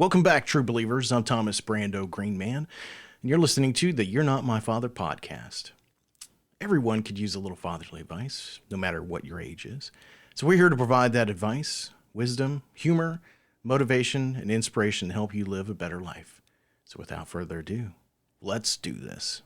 Welcome back, true believers. I'm Thomas Brando Greenman, and you're listening to the You're Not My Father podcast. Everyone could use a little fatherly advice, no matter what your age is. So we're here to provide that advice, wisdom, humor, motivation, and inspiration to help you live a better life. So without further ado, let's do this.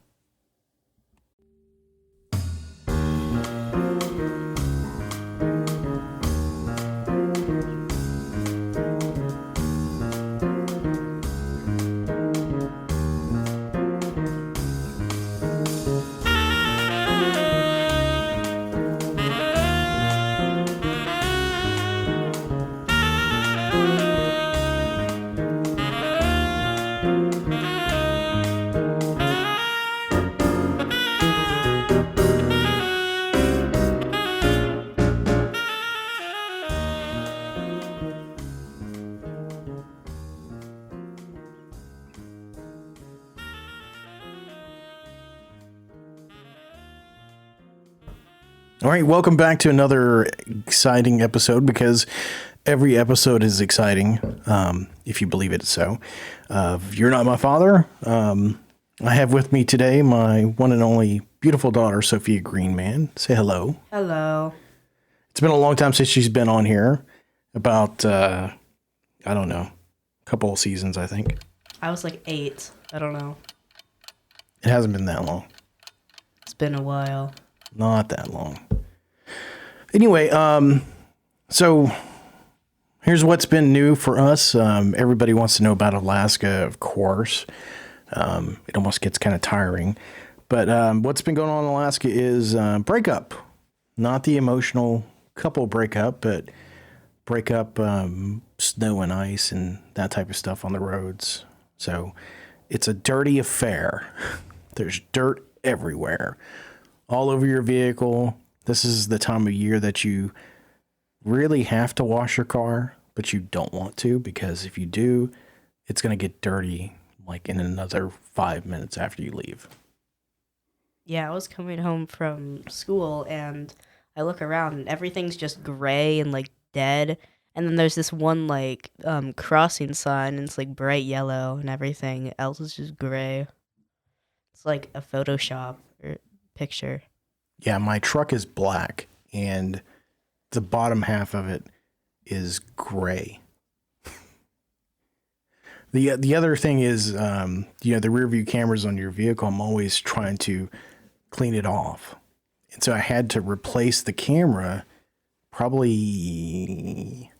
All right, welcome back to another exciting episode, because every episode is exciting, if you believe it so. You're Not My Father. I have with me today my one and only beautiful daughter, Sophia Greenman. Say hello. Hello. It's been a long time since she's been on here. About, I don't know, a couple of seasons, I think. I was like 8. I don't know. It hasn't been that long. It's been a while. Not that long. Anyway, so here's what's been new for us. Everybody wants to know about Alaska, of course. It almost gets kind of tiring. But what's been going on in Alaska is breakup. Not the emotional couple breakup, but breakup, snow and ice and that type of stuff on the roads. So it's a dirty affair. There's dirt everywhere, all over your vehicle. This is the time of year that you really have to wash your car, but you don't want to, because if you do, it's going to get dirty like in another 5 minutes after you leave. Yeah, I was coming home from school and I look around and everything's just gray and like dead. And then there's this one like crossing sign and it's like bright yellow and everything else is just gray. It's like a Photoshop or picture. Yeah, my truck is black and the bottom half of it is gray. The other thing is, the rear view cameras on your vehicle, I'm always trying to clean it off. And so I had to replace the camera probably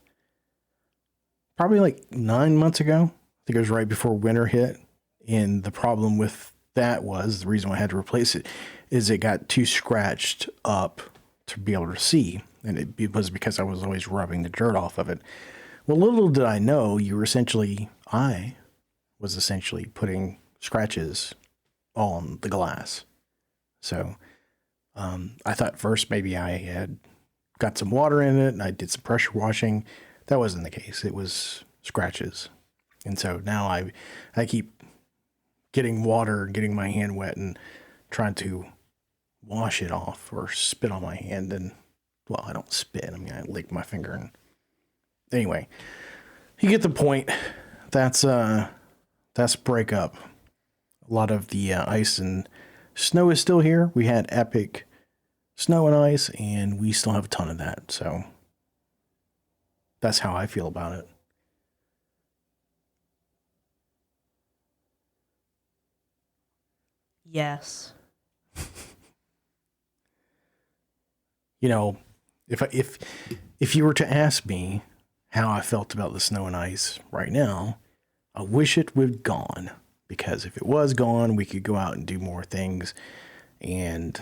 like 9 months ago. I think it was right before winter hit. And the problem with that was, the reason why I had to replace it is it got too scratched up to be able to see. And it was because I was always rubbing the dirt off of it. Well, little did I know, I was essentially putting scratches on the glass. So I thought first maybe I had got some water in it and I did some pressure washing. That wasn't the case. It was scratches. And so now I keep getting water, getting my hand wet and trying to wash it off or spit on my hand. And, well, I don't spit. I mean, I lick my finger. And anyway, you get the point. That's breakup. A lot of the ice and snow is still here. We had epic snow and ice, and we still have a ton of that. So that's how I feel about it. Yes. You know, if you were to ask me how I felt about the snow and ice right now, I wish it would gone, because if it was gone, we could go out and do more things. And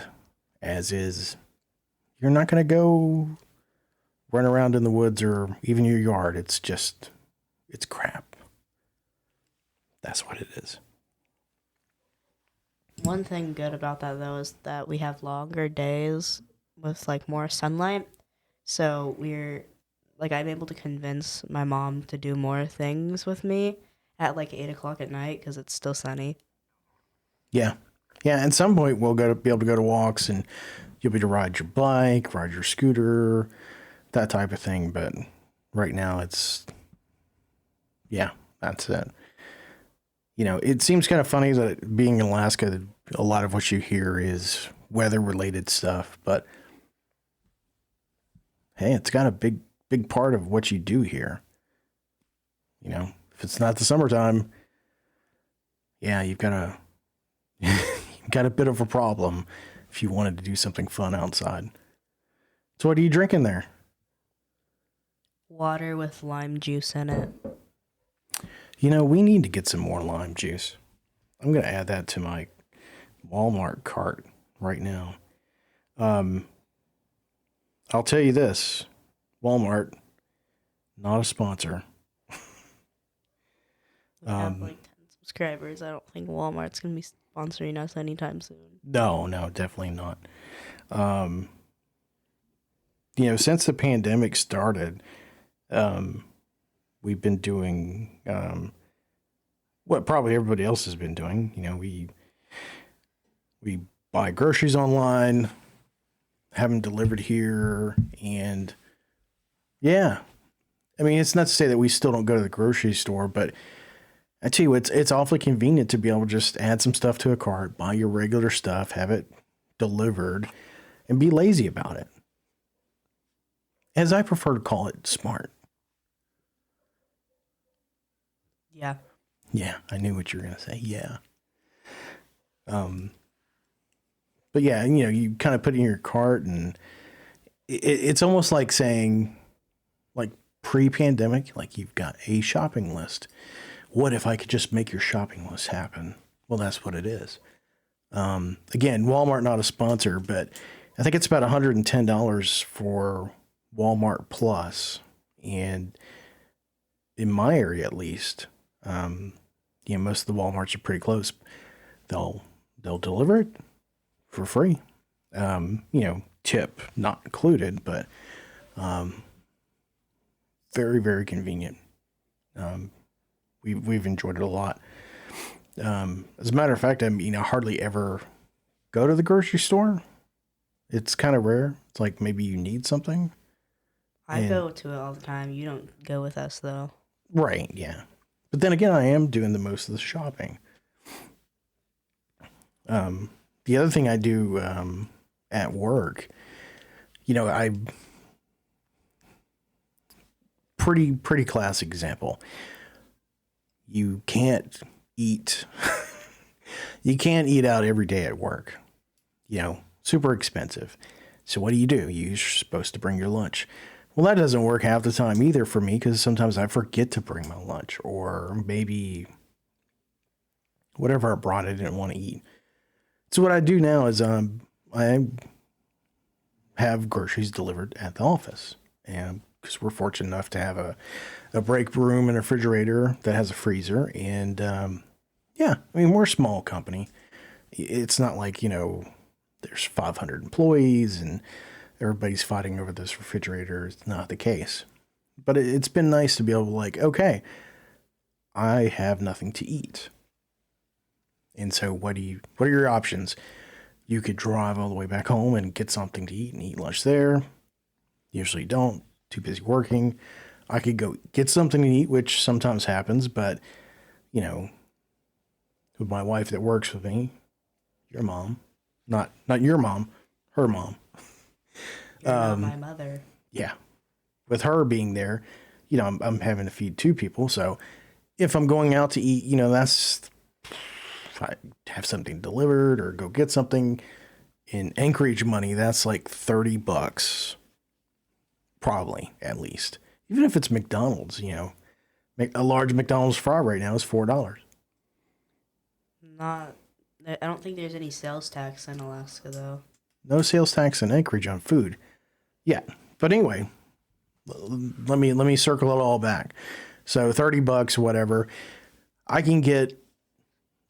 as is, you're not going to go run around in the woods or even your yard. It's crap. That's what it is. One thing good about that though is that we have longer days with like more sunlight. So I'm able to convince my mom to do more things with me at like 8 o'clock at night because it's still sunny. Yeah. Yeah. At some point we'll be able to go to walks and you'll be able to ride your bike, ride your scooter, that type of thing. But right now That's it. It seems kind of funny that being in Alaska, a lot of what you hear is weather related stuff, but hey, it's got a big part of what you do here. If it's not the summertime, yeah, you've got a bit of a problem if you wanted to do something fun outside. So what are you drinking there? Water with lime juice in it. We need to get some more lime juice. I'm going to add that to my Walmart cart right now. I'll tell you this, Walmart, not a sponsor. We have like 10 subscribers. I don't think Walmart's going to be sponsoring us anytime soon. No, definitely not. Since the pandemic started, we've been doing what probably everybody else has been doing. We buy groceries online, have them delivered here, and yeah. I mean, it's not to say that we still don't go to the grocery store, but I tell you, it's awfully convenient to be able to just add some stuff to a cart, buy your regular stuff, have it delivered, and be lazy about it. As I prefer to call it, smart. Yeah. Yeah, I knew what you were going to say. Yeah. But yeah, you kind of put it in your cart, and it's almost like saying, like pre-pandemic, like you've got a shopping list. What if I could just make your shopping list happen? Well, that's what it is. Again, Walmart, not a sponsor, but I think it's about $110 for Walmart Plus. And in my area, at least, most of the Walmarts are pretty close. They'll deliver it for free. Tip not included, but very, very convenient. We've enjoyed it a lot. As a matter of fact, I hardly ever go to the grocery store. It's kind of rare. It's like maybe you need something. I go to it all the time. You don't go with us, though. Right, yeah. But then again, I am doing the most of the shopping. The other thing I do at work, I pretty classic example. You can't eat out every day at work. Super expensive. So what do? You're supposed to bring your lunch. Well, that doesn't work half the time either for me, because sometimes I forget to bring my lunch, or maybe whatever I brought I didn't want to eat. So what I do now is I have groceries delivered at the office, and because we're fortunate enough to have a break room and a refrigerator that has a freezer, and we're a small company. It's not like there's 500 employees and everybody's fighting over this refrigerator. It's not the case. But it's been nice to be able to okay, I have nothing to eat. And so what are your options? You could drive all the way back home and get something to eat and eat lunch there. Usually don't. Too busy working. I could go get something to eat, which sometimes happens, but with my wife that works with me, your mom, not your mom, her mom. You're not my mother. Yeah. With her being there, I'm having to feed two people. So if I'm going out to eat, that's, if I have something delivered or go get something in Anchorage money, that's like $30, probably at least. Even if it's McDonald's, a large McDonald's fry right now is $4. I don't think there's any sales tax in Alaska, though. No sales tax in Anchorage on food. Yeah. But anyway, let me circle it all back. So $30, whatever. I can get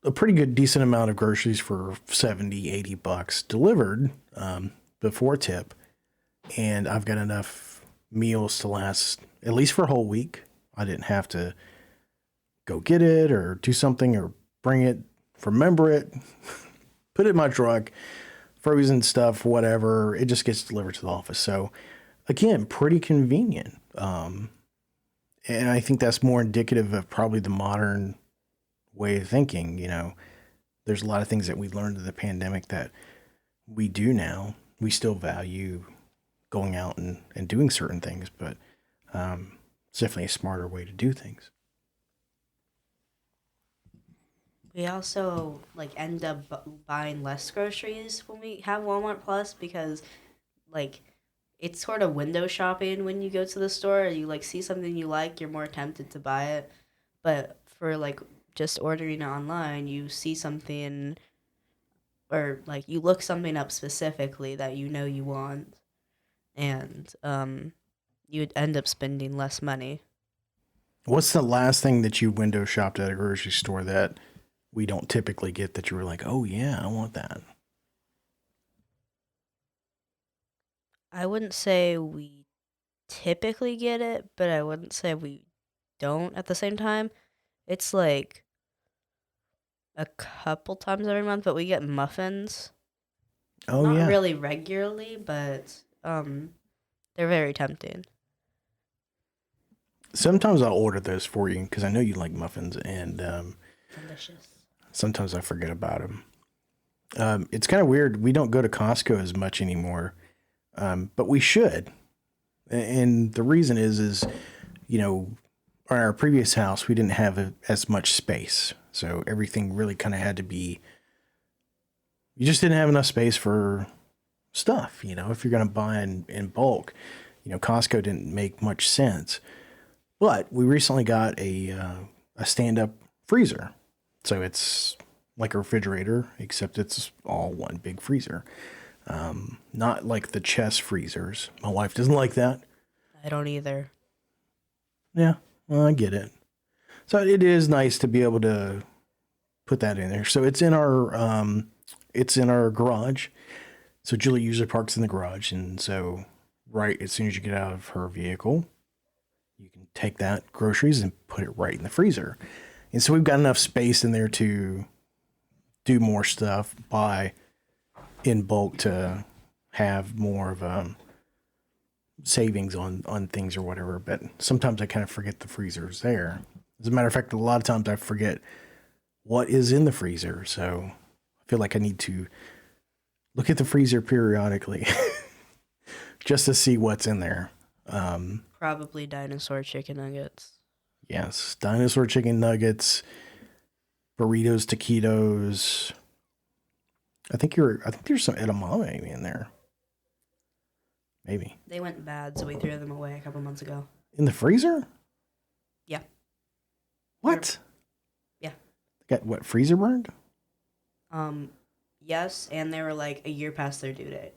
a pretty good, decent amount of groceries for $70, $80 delivered before tip. And I've got enough meals to last at least for a whole week. I didn't have to go get it or do something or bring it, remember it, put it in my truck, frozen stuff, whatever. It just gets delivered to the office. So again, pretty convenient. And I think that's more indicative of probably the modern way of thinking. There's a lot of things that we learned in the pandemic that we do now. We still value going out and doing certain things, but it's definitely a smarter way to do things. We also like end up buying less groceries when we have Walmart Plus because like it's sort of window shopping when you go to the store. You like see something you like, you're more tempted to buy it. But for like just ordering it online, you see something or like you look something up specifically that you know you want, and you'd end up spending less money. What's the last thing that you window shopped at a grocery store that we don't typically get that you were like, oh yeah, I want that? I wouldn't say we typically get it, but I wouldn't say we don't at the same time. It's like a couple times every month, but we get muffins. Oh Not yeah. really regularly, but they're very tempting. Sometimes I'll order those for you because I know you like muffins, and Delicious. sometimes I forget about them. It's kind of weird. We don't go to Costco as much anymore, but we should. And the reason is you know, on our previous house, we didn't have as much space, so everything really kind of had to be. You just didn't have enough space for stuff. If you're going to buy in bulk, Costco didn't make much sense. But we recently got a stand up freezer, so it's like a refrigerator, except it's all one big freezer. Not like the chest freezers. My wife doesn't like that. I don't either. Yeah, well, I get it. So it is nice to be able to put that in there. So it's in our garage. So Julie usually parks in the garage, and so right as soon as you get out of her vehicle, you can take that groceries and put it right in the freezer. And so we've got enough space in there to do more stuff, buy in bulk to have more of a savings on things or whatever. But sometimes I kind of forget the freezer's there. As a matter of fact, a lot of times I forget what is in the freezer. So I feel like I need to look at the freezer periodically just to see what's in there. Probably dinosaur chicken nuggets. Yes, dinosaur chicken nuggets, burritos, taquitos. I think there's some edamame in there. Maybe. They went bad, so we threw them away a couple months ago. In the freezer? Yeah. What? Yeah. Got what, freezer burned? Yes, and they were like a year past their due date.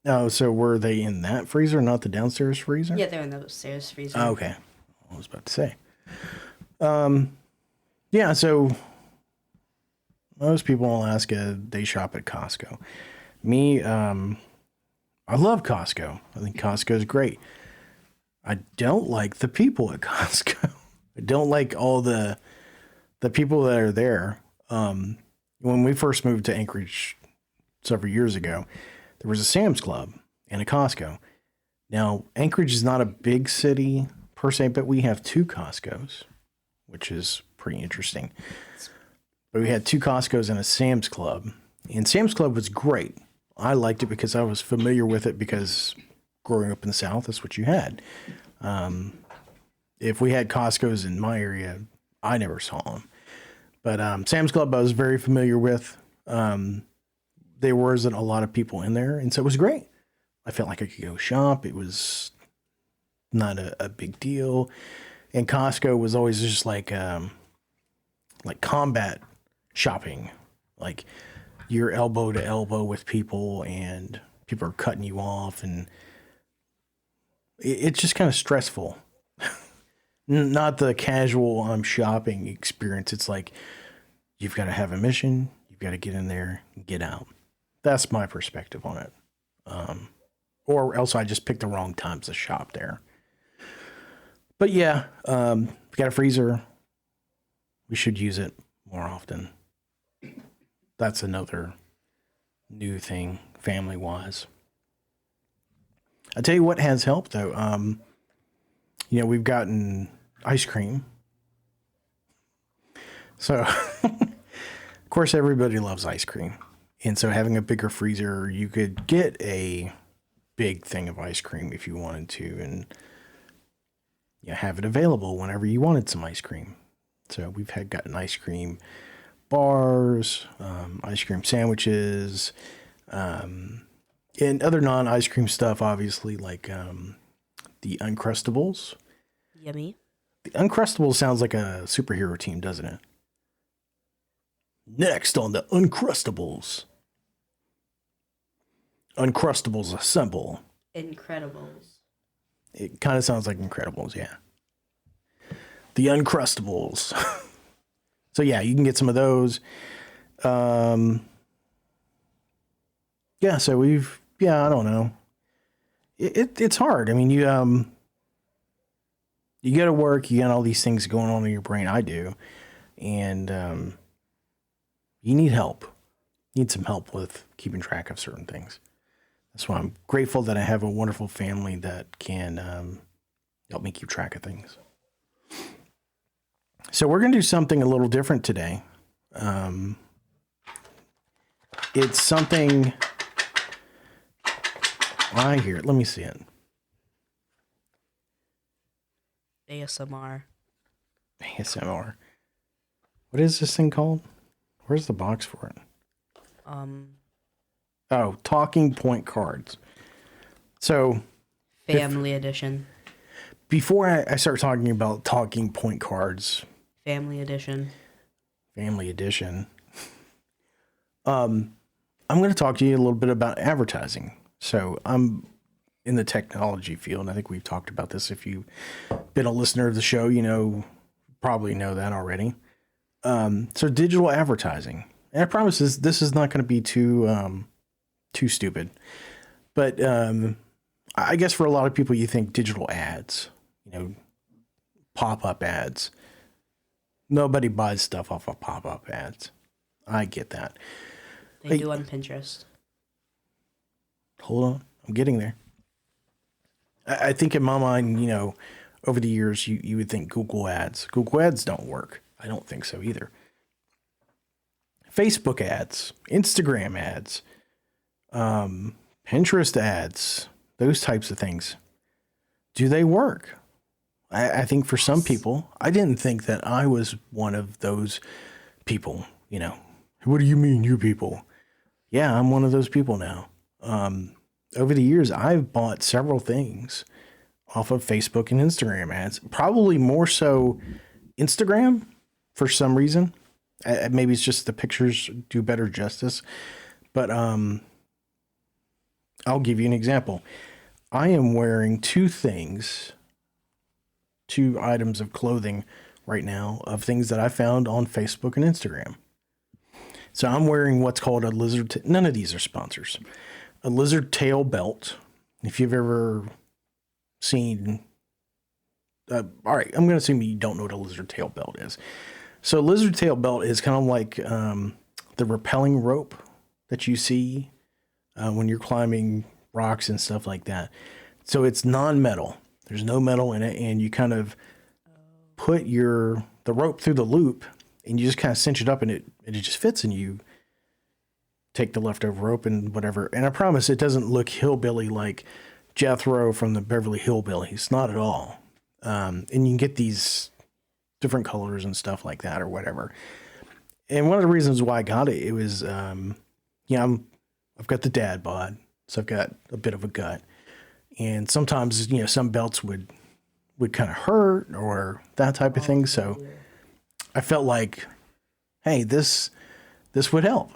Oh, so were they in that freezer, not the downstairs freezer? Yeah, they're in the upstairs freezer. Oh, okay. I was about to say. Yeah, so most people in Alaska, they shop at Costco. Me, I love Costco. I think Costco is great. I don't like the people at Costco. I don't like all the people that are there. When we first moved to Anchorage several years ago, there was a Sam's Club and a Costco. Now, Anchorage is not a big city per se, but we have two Costcos, which is pretty interesting. But we had two Costcos and a Sam's Club. And Sam's Club was great. I liked it because I was familiar with it because growing up in the South, that's what you had. If we had Costco's in my area, I never saw them. But Sam's Club I was very familiar with. There wasn't a lot of people in there, and so it was great. I felt like I could go shop. It was not a big deal. And Costco was always just like combat shopping. Like you're elbow to elbow with people and people are cutting you off, and it's just kind of stressful. Not the casual shopping experience. It's like you've got to have a mission. You've got to get in there and get out. That's my perspective on it. Or else I just picked the wrong times to shop there. But yeah, we got a freezer. We should use it more often. That's another new thing, family-wise. I tell you what has helped, though. We've gotten ice cream. So, of course, everybody loves ice cream. And so having a bigger freezer, you could get a big thing of ice cream if you wanted to, and have it available whenever you wanted some ice cream. So we've gotten ice cream bars, ice cream sandwiches, and other non-ice cream stuff, obviously, like the Uncrustables. Yummy. The Uncrustables sounds like a superhero team, doesn't it? Next on the Uncrustables. Uncrustables assemble. Incredibles. It kind of sounds like Incredibles, yeah. The Uncrustables. So yeah, you can get some of those. So I don't know. It's hard. I mean, you go to work, you got all these things going on in your brain. I do. And you need help. You need some help with keeping track of certain things. That's why I'm grateful that I have a wonderful family that can help me keep track of things. So we're going to do something a little different today. It's something... I hear it. Let me see it. ASMR. ASMR. What is this thing called? Where's the box for it? Oh, talking point cards. So... Family edition. Before I start talking about talking point cards... Family edition. I'm going to talk to you a little bit about advertising. So I'm in the technology field, and I think we've talked about this. If you've been a listener of the show, probably know that already. So digital advertising. And I promise this is not going to be too stupid. But I guess for a lot of people, you think digital ads, pop-up ads. Nobody buys stuff off of pop-up ads. I get that. They do on Pinterest. Hold on. I'm getting there. I think in my mind, over the years, you would think Google ads. Google ads don't work. I don't think so either. Facebook ads, Instagram ads, Pinterest ads, those types of things. Do they work? I think for some people, I didn't think that I was one of those people, What do you mean, you people? Yeah, I'm one of those people now. Over the years, I've bought several things off of Facebook and Instagram ads, probably more so Instagram for some reason. Maybe it's just the pictures do better justice, but I'll give you an example. I am wearing two items of clothing right now of things that I found on Facebook and Instagram. So I'm wearing what's called a lizard. None of these are sponsors. A lizard tail belt. If you've ever seen, all right, I'm going to assume you don't know what a lizard tail belt is. So lizard tail belt is kind of like the rappelling rope that you see when you're climbing rocks and stuff like that. So it's non-metal. There's no metal in it, and you kind of put the rope through the loop, and you just kind of cinch it up, and it just fits, and you take the leftover rope and whatever. And I promise it doesn't look hillbilly like Jethro from the Beverly Hillbillies. Not at all. And you can get these different colors and stuff like that or whatever. And one of the reasons why I got it was, I've got the dad bod, so I've got a bit of a gut. And sometimes, some belts would kind of hurt or that type of thing. So I felt like, hey, this would help.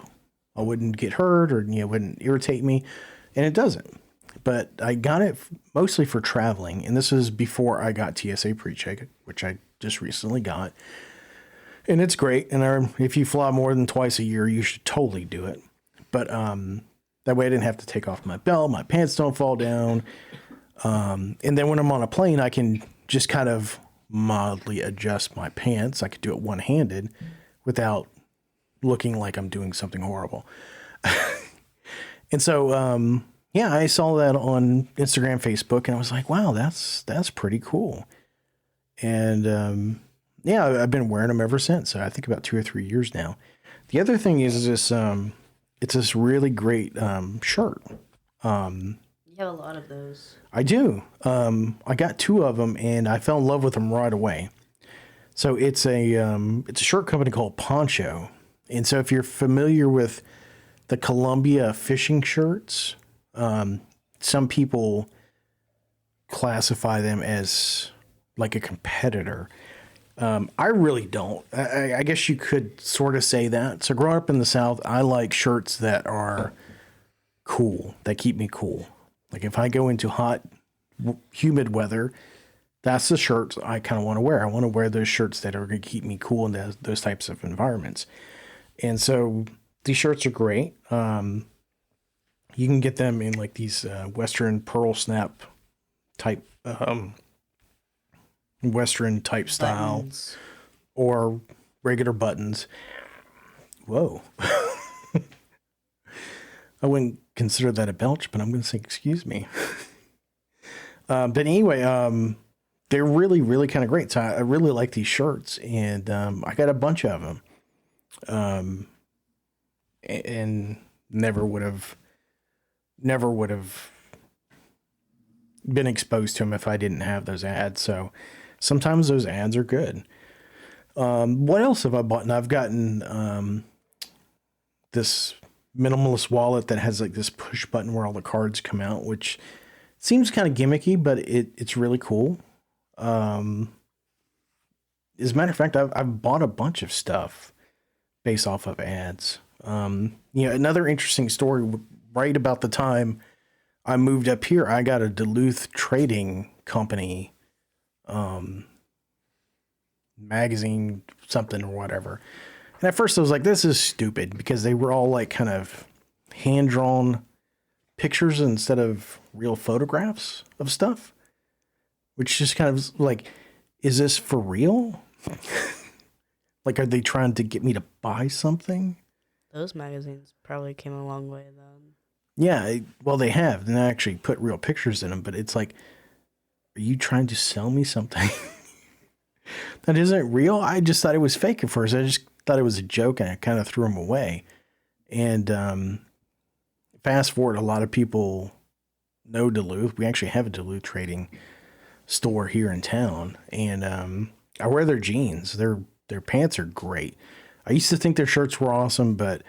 I wouldn't get hurt or, wouldn't irritate me. And it doesn't. But I got it mostly for traveling. And this is before I got TSA PreCheck, which I just recently got. And it's great. And if you fly more than twice a year, you should totally do it. But that way I didn't have to take off my belt. My pants don't fall down. And then when I'm on a plane, I can just kind of mildly adjust my pants. I could do it one-handed without looking like I'm doing something horrible. And so, I saw that on Instagram, Facebook, and I was like, wow, that's pretty cool. And yeah, I've been wearing them ever since. So I think about 2 or 3 years now. The other thing is this, it's this really great shirt. You have a lot of those. I do. I got 2 of them, and I fell in love with them right away. So it's a shirt company called Poncho, and so if you're familiar with the Columbia fishing shirts, some people classify them as like a competitor. I really don't. I guess you could sort of say that. So growing up in the South, I like shirts that are cool, that keep me cool. Like if I go into hot, humid weather, that's the shirts I kind of want to wear. I want to wear those shirts that are going to keep me cool in those types of environments. And so these shirts are great. You can get them in like these Western pearl snap type, Western type style, Buttons. or regular buttons. Whoa. I wouldn't consider that a belch, but I'm going to say, excuse me. But anyway, they're really, really kind of great. So I really like these shirts, and I got a bunch of them. And never would have been exposed to them if I didn't have those ads. So sometimes those ads are good. What else have I bought? And I've gotten this minimalist wallet that has like this push button where all the cards come out, which seems kind of gimmicky, but it's really cool. As a matter of fact, I've bought a bunch of stuff based off of ads. Another interesting story, right about the time I moved up here, I got a Duluth trading company, magazine, something or whatever. And at first I was like, this is stupid, because they were all like kind of hand-drawn pictures instead of real photographs of stuff, which just kind of like, is this for real? Like, are they trying to get me to buy something? Those magazines probably came a long way then. Yeah, well, they have. And they actually put real pictures in them, but it's like, are you trying to sell me something that isn't real? I just thought it was fake at first. I just thought it was a joke, and I kind of threw them away. And fast forward, a lot of people know Duluth. We actually have a Duluth trading store here in town, and I wear their jeans. Their pants are great. I used to think their shirts were awesome, but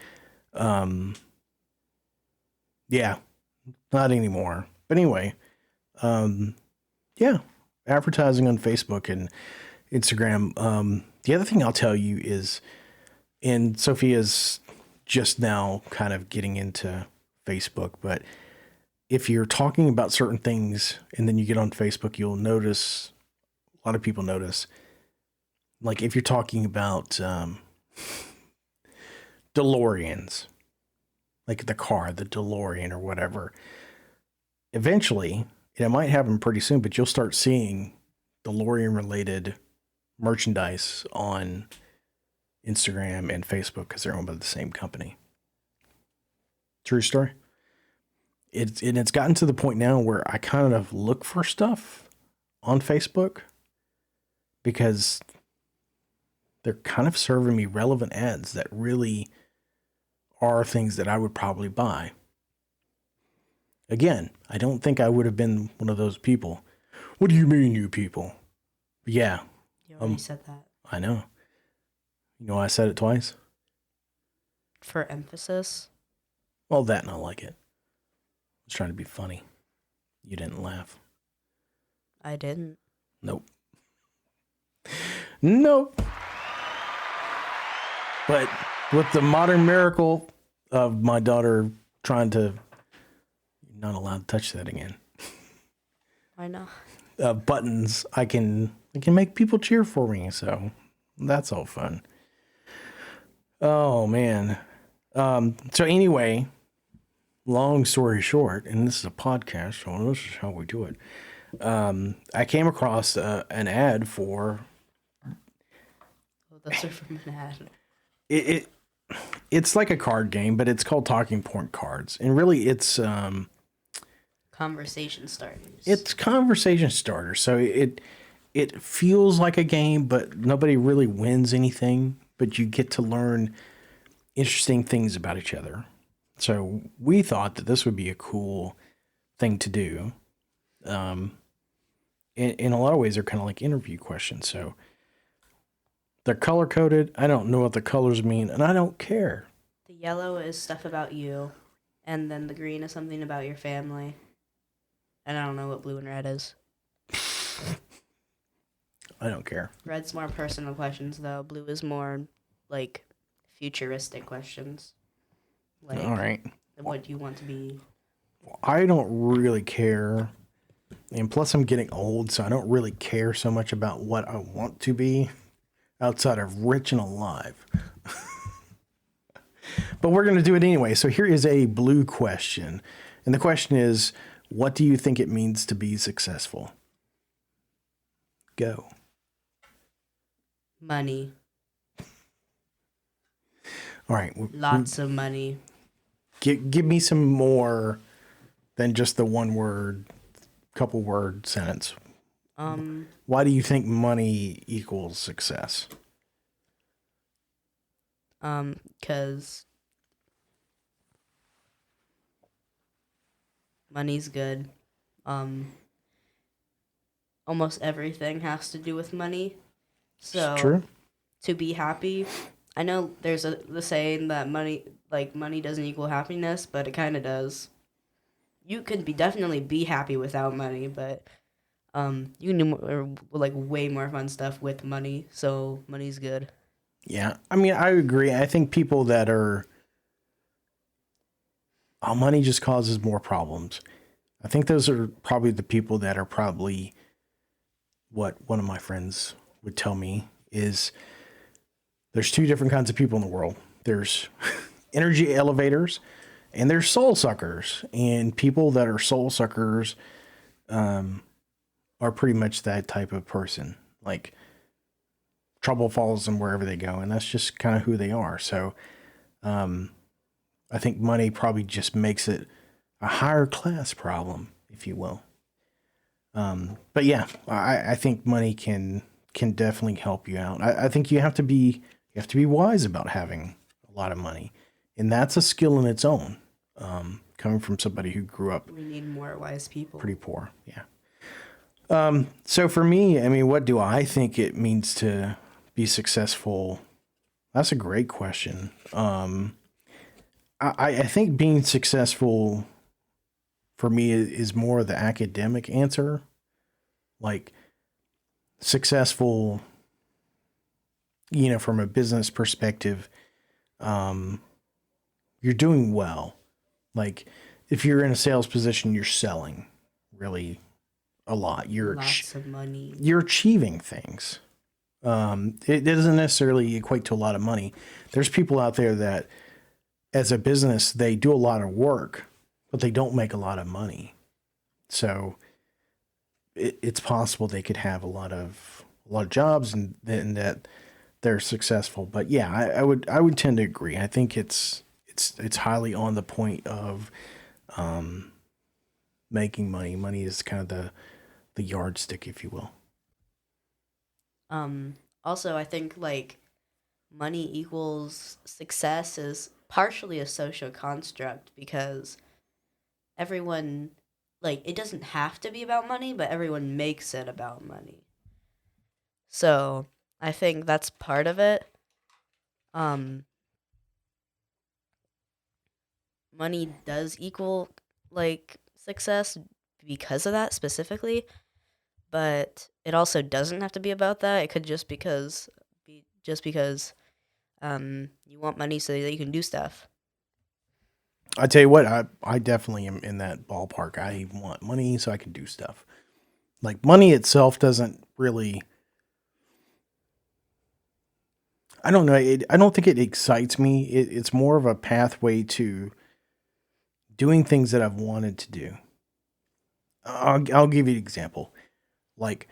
yeah, not anymore. But anyway, yeah, advertising on Facebook and Instagram. The other thing I'll tell you is, and Sophia's just now kind of getting into Facebook, but if you're talking about certain things and then you get on Facebook, you'll notice, a lot of people notice, like if you're talking about DeLoreans, like the car, the DeLorean or whatever, eventually, and it might happen pretty soon, but you'll start seeing DeLorean related merchandise on Instagram and Facebook because they're owned by the same company. True story. It's gotten to the point now where I kind of look for stuff on Facebook because they're kind of serving me relevant ads that really are things that I would probably buy. Again, I don't think I would have been one of those people. What do you mean, you people? Yeah. You already said that. I know. You know why I said it twice? For emphasis? Well, that and I like it. I was trying to be funny. You didn't laugh. I didn't. Nope. Nope. But with the modern miracle of my daughter trying to, you're not allowed to touch that again. Why not? Buttons, I can make people cheer for me, so that's all fun. Oh man. So anyway, long story short, and this is a podcast, so this is how we do it. I came across an ad for. Oh, those are from an ad. It's like a card game, but it's called Talking Point Cards, and really it's Conversation starters. It's conversation starters. So it feels like a game, but nobody really wins anything. But you get to learn interesting things about each other. So we thought that this would be a cool thing to do. Um, in a lot of ways, they're kind of like interview questions. So they're color coded. I don't know what the colors mean, and I don't care. The yellow is stuff about you, and then the green is something about your family. And I don't know what blue and red is. I don't care. Red's more personal questions, though. Blue is more like futuristic questions. Like, All right. what do you want to be? I don't really care. And plus, I'm getting old, so I don't really care so much about what I want to be outside of rich and alive. But we're going to do it anyway. So here is a blue question. And the question is, what do you think it means to be successful? Go. Money. All right. Lots of money. Give me some more than just the one word, couple word sentence. Why do you think money equals success? 'Cause money's good. Almost everything has to do with money. So It's true. to be happy, I know there's the saying that money doesn't equal happiness, but it kind of does. You can definitely be happy without money, but you can do like way more fun stuff with money. So money's good. Yeah. I mean, I agree. I think people that are, money just causes more problems. I think those are probably the people that are probably what one of my friends would tell me is there's two different kinds of people in the world. There's energy elevators and there's soul suckers. And people that are soul suckers are pretty much that type of person. Like trouble follows them wherever they go. And that's just kind of who they are. So I think money probably just makes it a higher class problem, if you will. But yeah, I think money can definitely help you out. I think you have to be wise about having a lot of money, and that's a skill in its own. Coming from somebody who grew up We need more wise people. pretty poor, yeah. So for me, I mean, what do I think it means to be successful? That's a great question. I think being successful for me is more the academic answer. Like successful, from a business perspective, you're doing well. Like if you're in a sales position, you're selling really a lot. Lots of money. You're achieving things. It doesn't necessarily equate to a lot of money. There's people out there that, as a business, they do a lot of work, but they don't make a lot of money. So it's possible they could have a lot of jobs and that they're successful. But yeah, I would tend to agree. I think it's highly on the point of making money. Money is kind of the yardstick, if you will. Also, I think like money equals success is partially a social construct because everyone, like, it doesn't have to be about money, but everyone makes it about money. So I think that's part of it. Um, Money does equal like success because of that specifically, but it also doesn't have to be about that. It could be just because you want money so that you can do stuff. I tell you what, I definitely am in that ballpark. I want money so I can do stuff. Like money itself doesn't really. I don't know. I don't think it excites me. It's more of a pathway to doing things that I've wanted to do. I'll give you an example. Like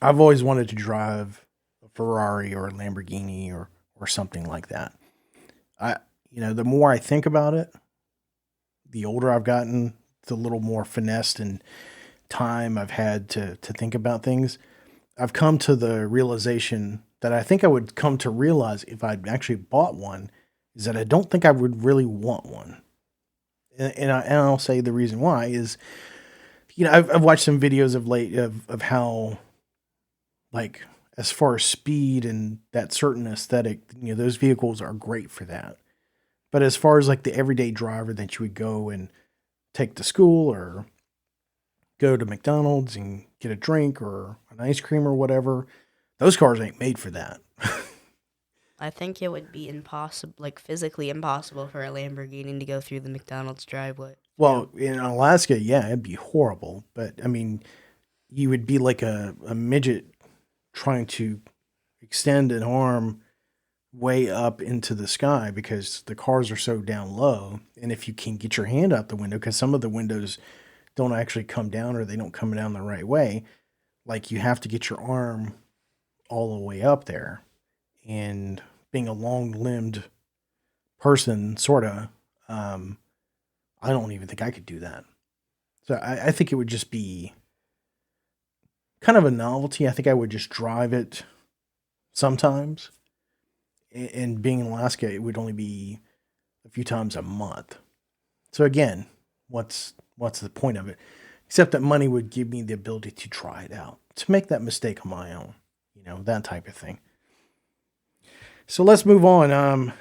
I've always wanted to drive a Ferrari or a Lamborghini or something like that. The more I think about it, the older I've gotten, the little more finessed and time I've had to think about things, I've come to the realization that I think I would come to realize if I'd actually bought one is that I don't think I would really want one. And I'll say the reason why is, I've watched some videos of late of how, like, as far as speed and that certain aesthetic, those vehicles are great for that. But as far as like the everyday driver that you would go and take to school or go to McDonald's and get a drink or an ice cream or whatever, those cars ain't made for that. I think it would be impossible, like physically impossible for a Lamborghini to go through the McDonald's driveway. Well, in Alaska, yeah, it'd be horrible. But I mean, you would be like a midget trying to extend an arm way up into the sky because the cars are so down low. And if you can get your hand out the window, because some of the windows don't actually come down or they don't come down the right way, like you have to get your arm all the way up there. And being a long limbed person, sort of, I don't even think I could do that. So I think it would just be kind of a novelty. I think I would just drive it sometimes. And being in Alaska, it would only be a few times a month. So again, what's the point of it? Except that money would give me the ability to try it out, to make that mistake on my own, that type of thing. So let's move on.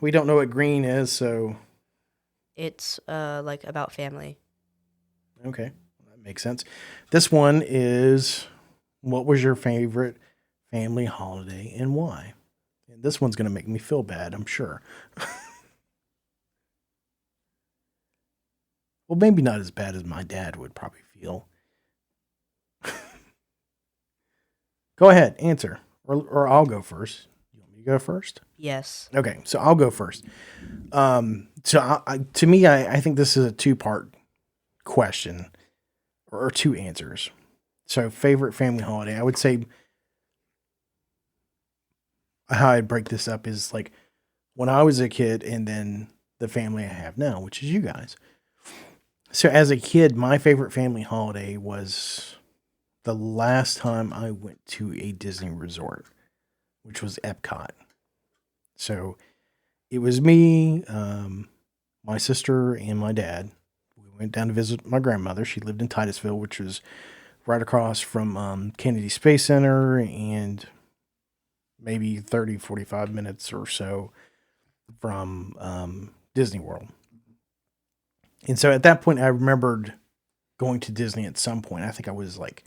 We don't know what green is, so It's like about family. okay, that makes sense. This one is, what was your favorite family holiday and why? And this one's going to make me feel bad, I'm sure. Well, maybe not as bad as my dad would probably feel. Go ahead, answer, or I'll go first. You want me to go first? Yes. Okay, so I'll go first. To me, I think this is a two-part question or two answers. So, favorite family holiday, I would say how I'd break this up is like when I was a kid and then the family I have now, which is you guys. So, as a kid, my favorite family holiday was the last time I went to a Disney resort, which was Epcot. So, it was me, my sister, and my dad. We went down to visit my grandmother. She lived in Titusville, which was right across from Kennedy Space Center and maybe 30, 45 minutes or so from Disney World. And so at that point, I remembered going to Disney at some point. I think I was like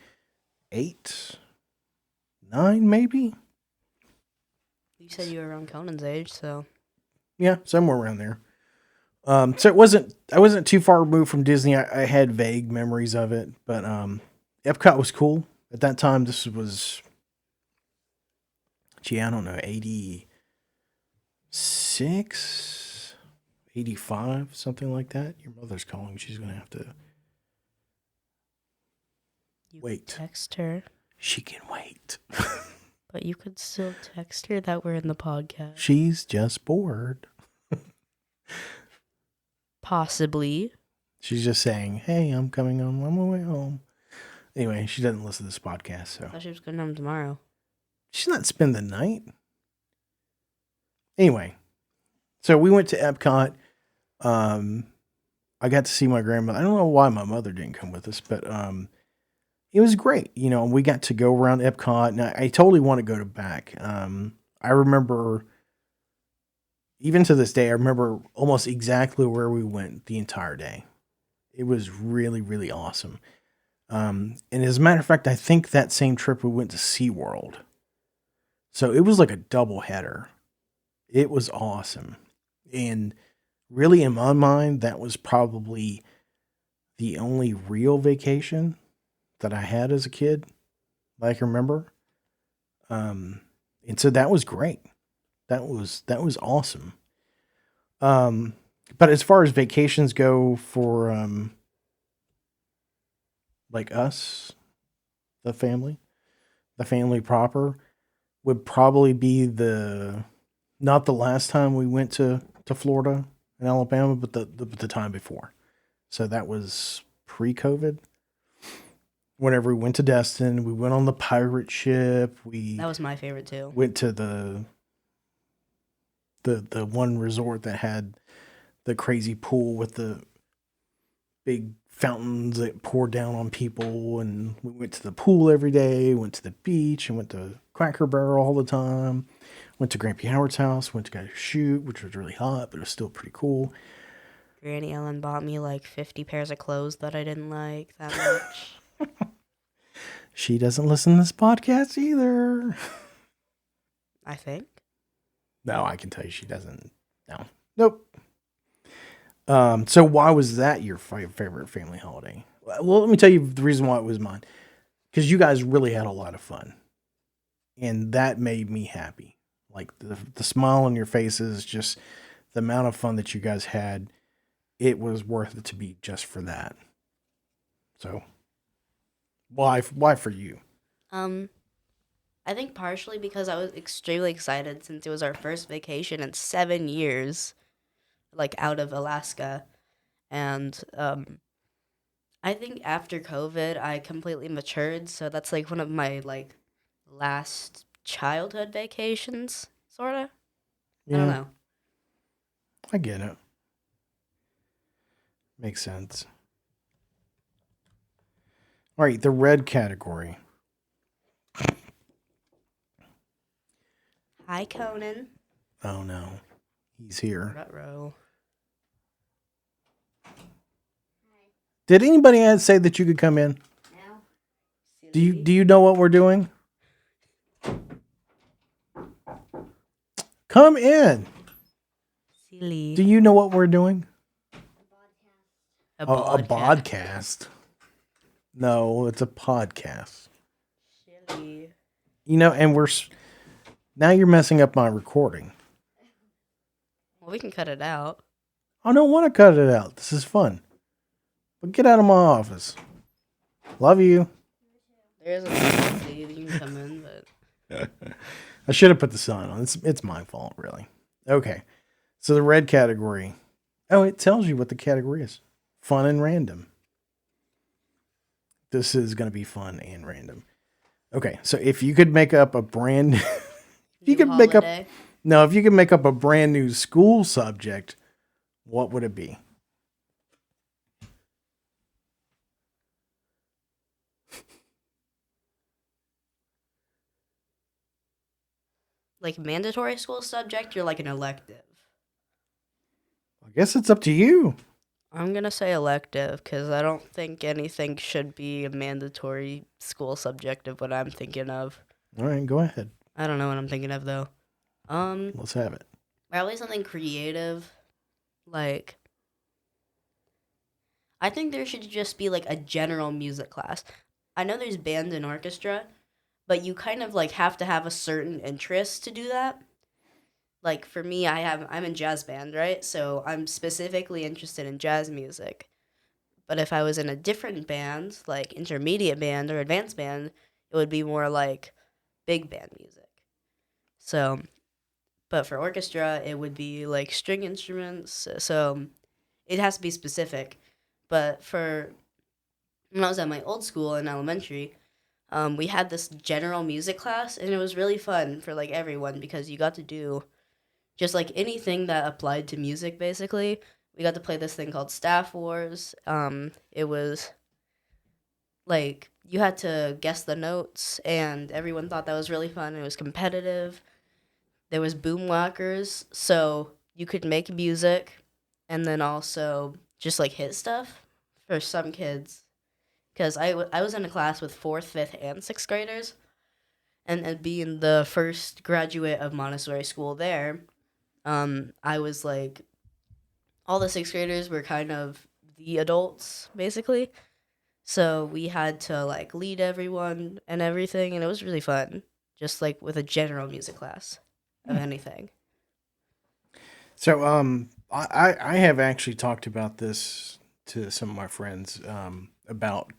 8, 9, maybe. You said you were around Conan's age, so Yeah, somewhere around there. So I wasn't too far removed from Disney. I had vague memories of it, but Epcot was cool at that time. This was, I don't know, 86, 85, something like that. Your mother's calling. She's going to have to you wait. could text her. She can wait. But you could still text her that we're in the podcast. She's just bored. Possibly. She's just saying, hey, I'm coming home. I'm on my way home. Anyway, she doesn't listen to this podcast, so. I thought she was going home tomorrow. She's not spend the night. Anyway, so we went to Epcot. I got to see my grandmother. I don't know why my mother didn't come with us, but it was great. We got to go around Epcot, and I totally want to go to back. I remember, even to this day, I remember almost exactly where we went the entire day. It was really, really awesome. And as a matter of fact, I think that same trip we went to SeaWorld. So it was like a double header. It was awesome. And really, in my mind, that was probably the only real vacation that I had as a kid, that I can remember. And so that was great. That was awesome. But as far as vacations go for like us, the family proper, would probably be not the last time we went to Florida and Alabama, but the time before. So that was pre-COVID. whenever we went to Destin, we went on the pirate ship. We That was my favorite too. went to the one resort that had the crazy pool with the big fountains that poured down on people, and we went to the pool every day, went to the beach, and went to Cracker Barrel all the time. Went to Grampy Howard's house, went to go shoot, which was really hot, but it was still pretty cool. Granny Ellen bought me like 50 pairs of clothes that I didn't like that much. She doesn't listen to this podcast either. I think. No, I can tell you she doesn't. No. Nope. So why was that your favorite family holiday? Well, let me tell you the reason why it was mine. Because you guys really had a lot of fun. And that made me happy. Like the smile on your faces, just the amount of fun that you guys had, it was worth it to be just for that. So why for you? I think partially because I was extremely excited since it was our first vacation in 7 years, like out of Alaska. And I think after COVID, I completely matured. So that's like one of my like last childhood vacations, sort of. I don't know. I get it. Makes sense. All right, the red category. Hi, Conan. Oh no, he's here. Ruh-roh. Did anybody say that you could come in? No. Do you know what we're doing? Come in. Silly. Do you know what we're doing? A A podcast. No, it's a podcast. Silly. You know, and now you're messing up my recording. Well, we can cut it out. I don't want to cut it out. This is fun. But get out of my office. Love you. There is a policy. You can come in, but I should have put the sign on. It's my fault, really. Okay. So the red category. Oh, it tells you what the category is. Fun and random. This is going to be fun and random. Okay. So if you could make up a brand if you could make up a brand new school subject, what would it be? like mandatory school subject or like an elective? I guess it's up to you. I'm going to say elective because I don't think anything should be a mandatory school subject of what I'm thinking of. All right, go ahead. I don't know what I'm thinking of, though. Let's have it. Probably something creative. Like, I think there should just be, like, a general music class. I know there's band and orchestra, but you kind of, like, have to have a certain interest to do that. Like, for me, I'm in jazz band, right? So I'm specifically interested in jazz music. But if I was in a different band, like intermediate band or advanced band, it would be more like big band music. So, but for orchestra, it would be like string instruments. So it has to be specific. But for when I was at my old school in elementary, we had this general music class, and it was really fun for like everyone because you got to do just like anything that applied to music, basically. We got to play this thing called Staff Wars. It was like you had to guess the notes, and everyone thought that was really fun. It was competitive. There was boom whackers, so you could make music and then also just like hit stuff for some kids. Because I was in a class with 4th, 5th, and 6th graders, and being the first graduate of Montessori school there, I was like, all the 6th graders were kind of the adults, basically. So we had to like lead everyone and everything, and it was really fun. Just like with a general music class of anything. So I have actually talked about this to some of my friends about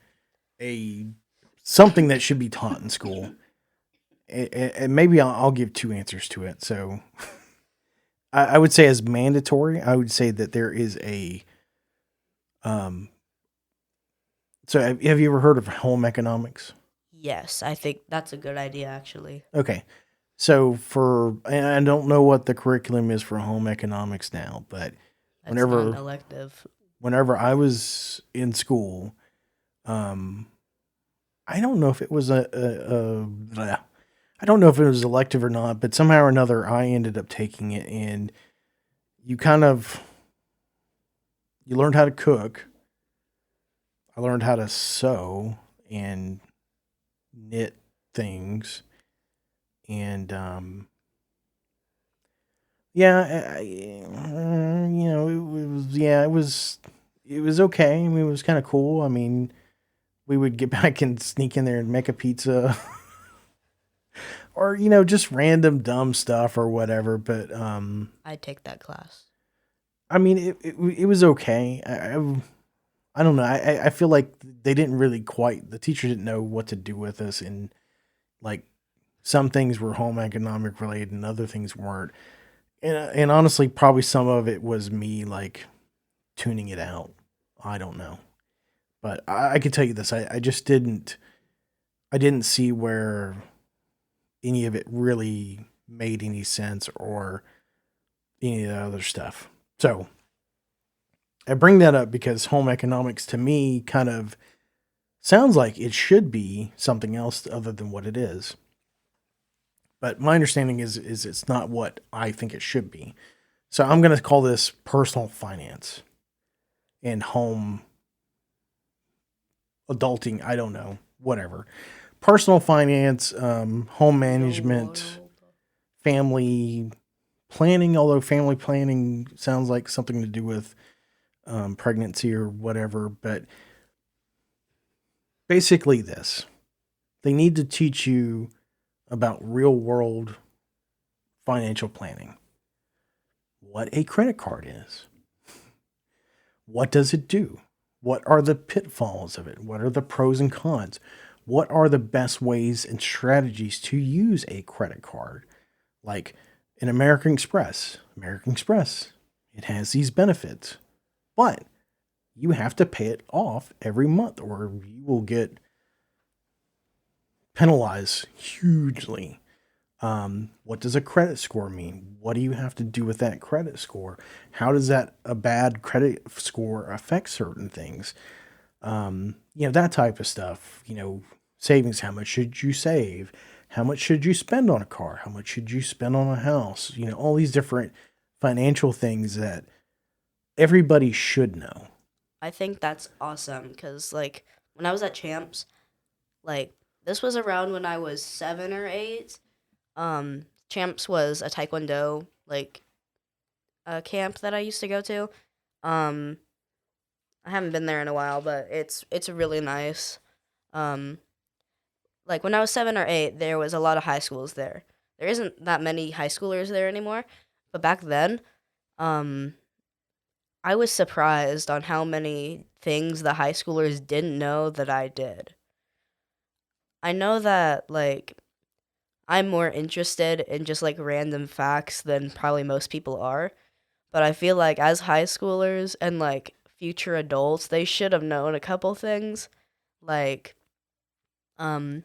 something that should be taught in school. And maybe I'll give two answers to it. So I would say as mandatory, I would say that there is a So have you ever heard of home economics? Yes, I think that's a good idea, actually. Okay. So and I don't know what the curriculum is for home economics now, but That's not an whenever elective. whenever I was in school, um, I don't know if it was I don't know if it was elective or not, but somehow or another I ended up taking it, and you kind of you learned how to cook. I learned how to sew and knit things, and yeah, it was okay. I mean, it was kind of cool. I mean, we would get back and sneak in there and make a pizza, or just random dumb stuff or whatever. But I'd take that class. I mean, it was okay. I don't know. I feel like they didn't really quite. The teacher didn't know what to do with us, and like some things were home economic related, and other things weren't. And honestly, probably some of it was me like tuning it out. I don't know, but I can tell you this: I just didn't. I didn't see where any of it really made any sense or any of the other stuff. So I bring that up because home economics to me kind of sounds like it should be something else other than what it is. But my understanding is it's not what I think it should be. So I'm going to call this personal finance and home adulting. I don't know, whatever. Personal finance, home management, family planning. Although family planning sounds like something to do with pregnancy or whatever, but basically this: they need to teach you about real world financial planning. What a credit card is. What does it do? What are the pitfalls of it? What are the pros and cons? What are the best ways and strategies to use a credit card? Like in American Express, it has these benefits, but you have to pay it off every month or you will get penalized hugely. What does a credit score mean? What do you have to do with that credit score? How does a bad credit score affect certain things? That type of stuff. Savings. How much should you save? How much should you spend on a car? How much should you spend on a house? All these different financial things that everybody should know. I think that's awesome because, like, when I was at Champs, like, this was around when I was 7 or 8. Champs was a Taekwondo, like, camp that I used to go to. Um, I haven't been there in a while, but it's really nice. Um, like, when I was 7 or 8, there was a lot of high schools there. There isn't that many high schoolers there anymore, but back then, um, I was surprised on how many things the high schoolers didn't know that I did. I know that, like, I'm more interested in just like random facts than probably most people are, but I feel like as high schoolers and like future adults, they should have known a couple things. Like, um,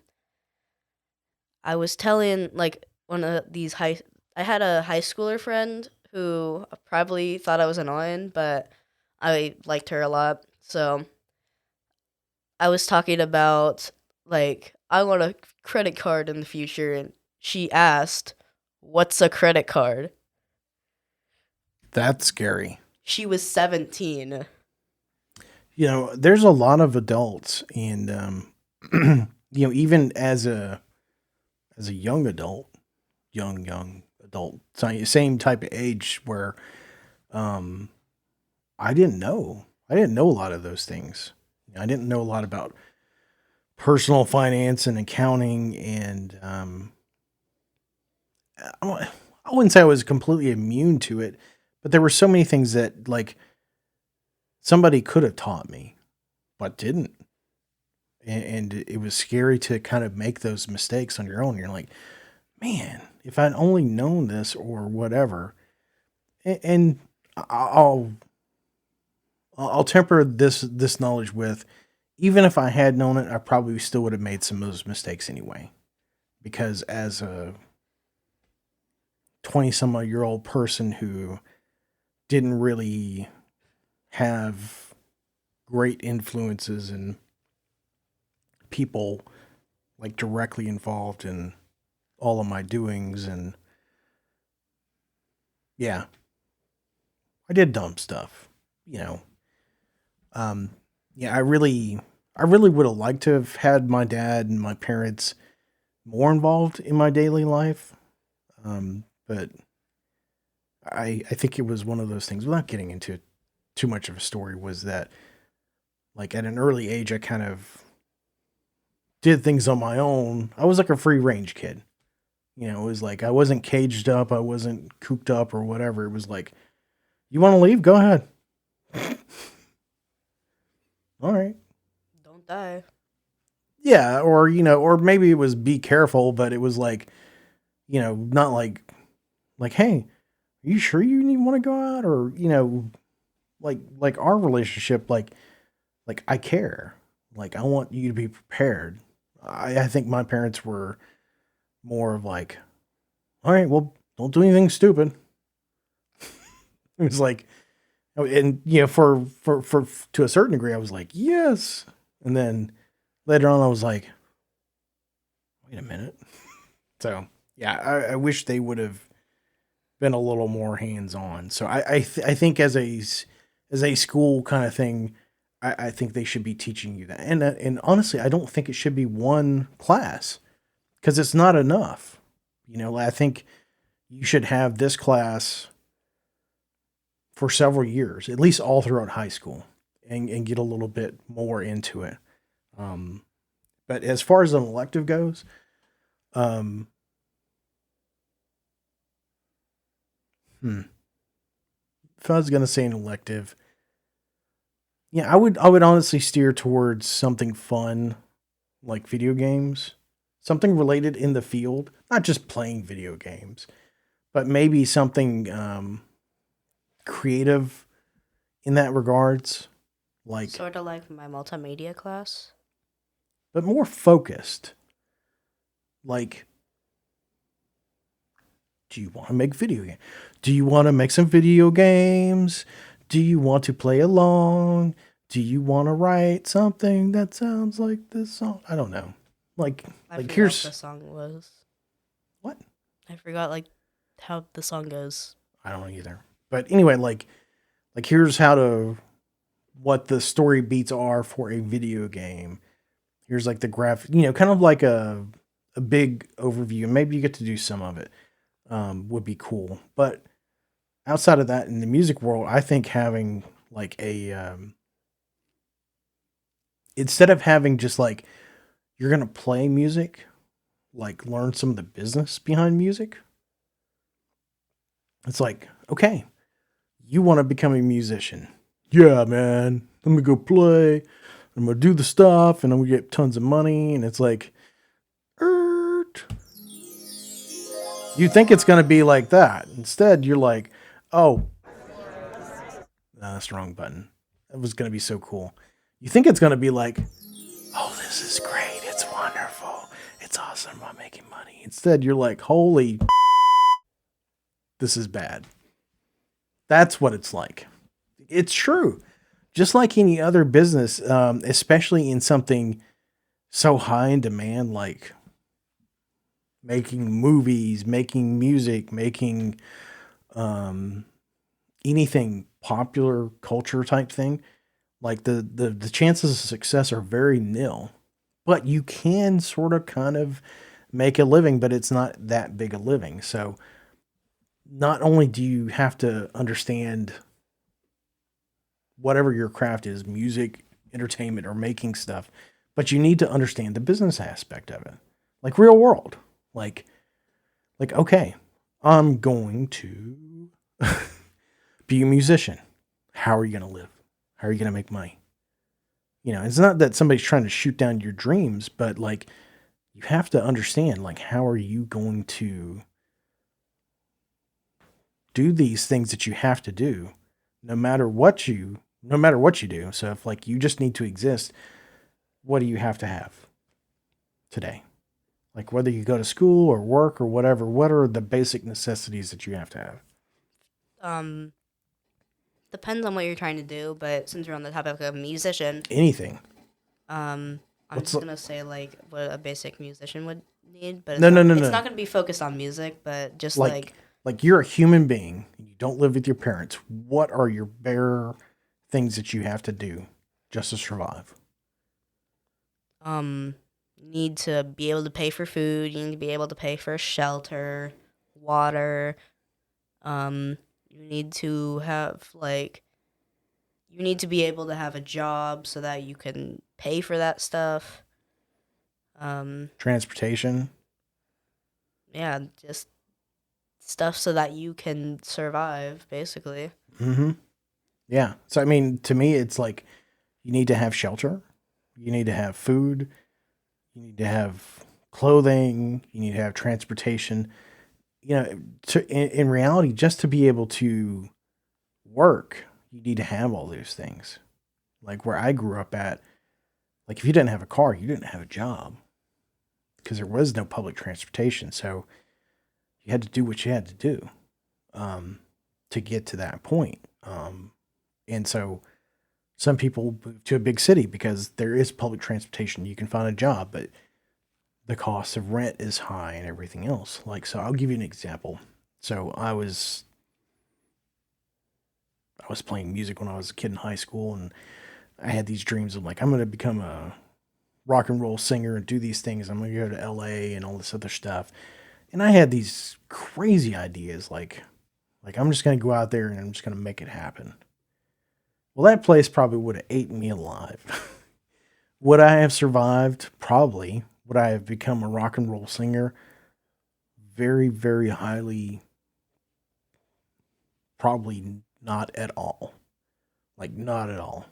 I was telling like one of these high, I had a high schooler friend who probably thought I was annoying, but I liked her a lot. So I was talking about like I want a credit card in the future, and she asked, "What's a credit card?" That's scary. She was 17. There's a lot of adults, and even as a young adult, young adult, same type of age where um, I didn't know a lot of those things. I didn't know a lot about personal finance and accounting, and I wouldn't say I was completely immune to it, but there were so many things that like somebody could have taught me, but didn't. And it was scary to kind of make those mistakes on your own. You're like, man, if I'd only known this or whatever. And I'll temper this knowledge with even if I had known it, I probably still would have made some of those mistakes anyway. Because as a 20 some odd year old person who didn't really have great influences and people like directly involved in all of my doings, and yeah, I did dumb stuff, you know. Um, yeah, I really would have liked to have had my dad and my parents more involved in my daily life. But I think it was one of those things, without getting into too much of a story, was that like at an early age, I kind of did things on my own. I was like a free range kid. You know, it was like I wasn't caged up, I wasn't cooped up or whatever. It was like, you want to leave? Go ahead. All right. Don't die. Yeah, or or maybe it was be careful, but it was like, not like, hey, are you sure you want to go out? Or, like our relationship, like I care. Like I want you to be prepared. I think my parents were more of like, all right, well, don't do anything stupid. It was like, and for to a certain degree, I was like, yes. And then later on, I was like, wait a minute. So yeah, I wish they would have been a little more hands on. So I think as a school kind of thing, I think they should be teaching you that. And honestly, I don't think it should be one class because it's not enough. I think you should have this class for several years, at least all throughout high school, and get a little bit more into it. Um, but as far as an elective goes, um, hmm, if I was gonna say an elective, yeah, I would honestly steer towards something fun like video games, something related in the field, not just playing video games, but maybe something creative in that regards, like, Sort of like my multimedia class. but more focused. Like, do you want to make video games? Do you want to make some video games? Do you want to play along? Do you want to write something that sounds like this song? I don't know. Like, I like forgot what the here's song was. what? I forgot like how the song goes. I don't know either. But anyway, like here's how to what the story beats are for a video game. Here's like the graph, kind of like a big overview. Maybe you get to do some of it. Would be cool. But outside of that, in the music world, I think having like a instead of having just like you're gonna play music, like learn some of the business behind music. It's like, okay, you want to become a musician. Yeah, man. Let me go play. I'm gonna do the stuff and I'm gonna get tons of money. And it's like, you think it's gonna be like that. Instead, you're like, oh, no, that's the wrong button. That was gonna be so cool. You think it's gonna be like, oh, this is great. It's wonderful. It's awesome. I'm making money. Instead, you're like, holy, this is bad. That's what it's like. It's true. Just like any other business, especially in something so high in demand, like making movies, making music, making um, anything popular culture type thing, like the chances of success are very nil. But you can sort of kind of make a living, but it's not that big a living. So not only do you have to understand whatever your craft is, music, entertainment, or making stuff, but you need to understand the business aspect of it. Like real world. Like okay, I'm going to be a musician. How are you going to live? How are you going to make money? It's not that somebody's trying to shoot down your dreams, but like you have to understand like how are you going to do these things that you have to do no matter what you do. So if like you just need to exist, what do you have to have today? Like whether you go to school or work or whatever, what are the basic necessities that you have to have? Um, Depends on what you're trying to do, but since we're on the topic of a musician, Anything. um, I'm What's just gonna say like what a basic musician would need, but no, no, no, it's no. not gonna be focused on music, but just Like like like you're a human being. You don't live with your parents. What are your bare things that you have to do just to survive? um need to be able to pay for food, you need to be able to pay for shelter, water, you need to have like you need to be able to have a job so that you can pay for that stuff. Um Transportation. yeah, just stuff so that you can survive basically. Mm-hmm. Yeah. So I mean, to me, it's like you need to have shelter. You need to have food. You need to have clothing. You need to have transportation. In reality, just to be able to work, you need to have all those things. Like where I grew up at, like if you didn't have a car, you didn't have a job because there was no public transportation. So you had to do what you had to do um, to get to that point. And so some people move to a big city because there is public transportation. You can find a job, but the cost of rent is high and everything else. Like, so I'll give you an example. So I was playing music when I was a kid in high school, and I had these dreams of like I'm going to become a rock and roll singer and do these things. I'm going to go to LA and all this other stuff. And I had these crazy ideas like I'm just going to go out there and I'm just going to make it happen. Well, that place probably would have eaten me alive. Would I have survived? Probably. Would I have become a rock and roll singer? Very, very highly, probably not at all. Like, not at all.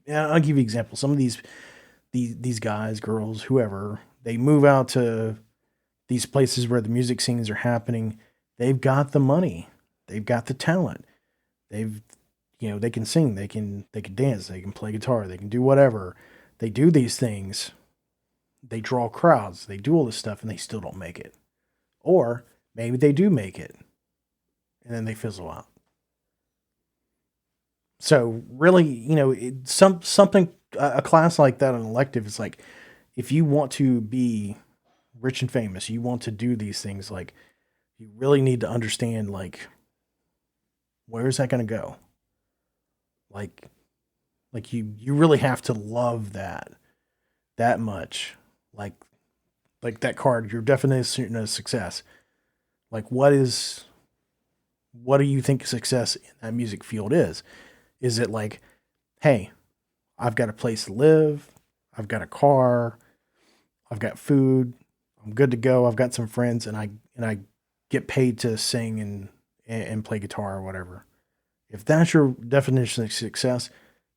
And I'll give you an example. Some of these guys, girls, whoever, they move out to these places where the music scenes are happening. They've got the money. They've got the talent. They've they can sing, they can dance, they can play guitar, they can do whatever. They do these things, they draw crowds, they do all this stuff, and they still don't make it. Or maybe they do make it, and then they fizzle out. So really, something a class like that, an elective, is like if you want to be rich and famous, you want to do these things, like you really need to understand like where is that going to go? Like you really have to love that much. Like like that card, your definition of success. Like what do you think success in that music field is? Is it like, hey, I've got a place to live, I've got a car, I've got food, I'm good to go, I've got some friends, and I get paid to sing and play guitar or whatever. If that's your definition of success,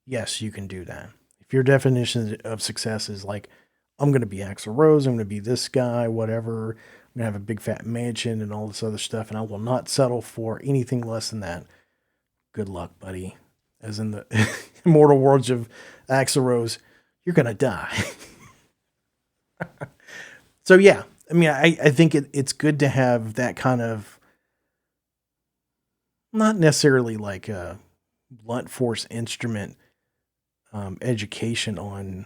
yes, you can do that. If your definition of success is like, I'm going to be Axl Rose, I'm going to be this guy, whatever, I'm going to have a big fat mansion and all this other stuff, and I will not settle for anything less than that. Good luck, buddy. As in the immortal words of Axl Rose, you're going to die. So, yeah, I mean, I think it's good to have that kind of, not necessarily like a blunt force instrument education on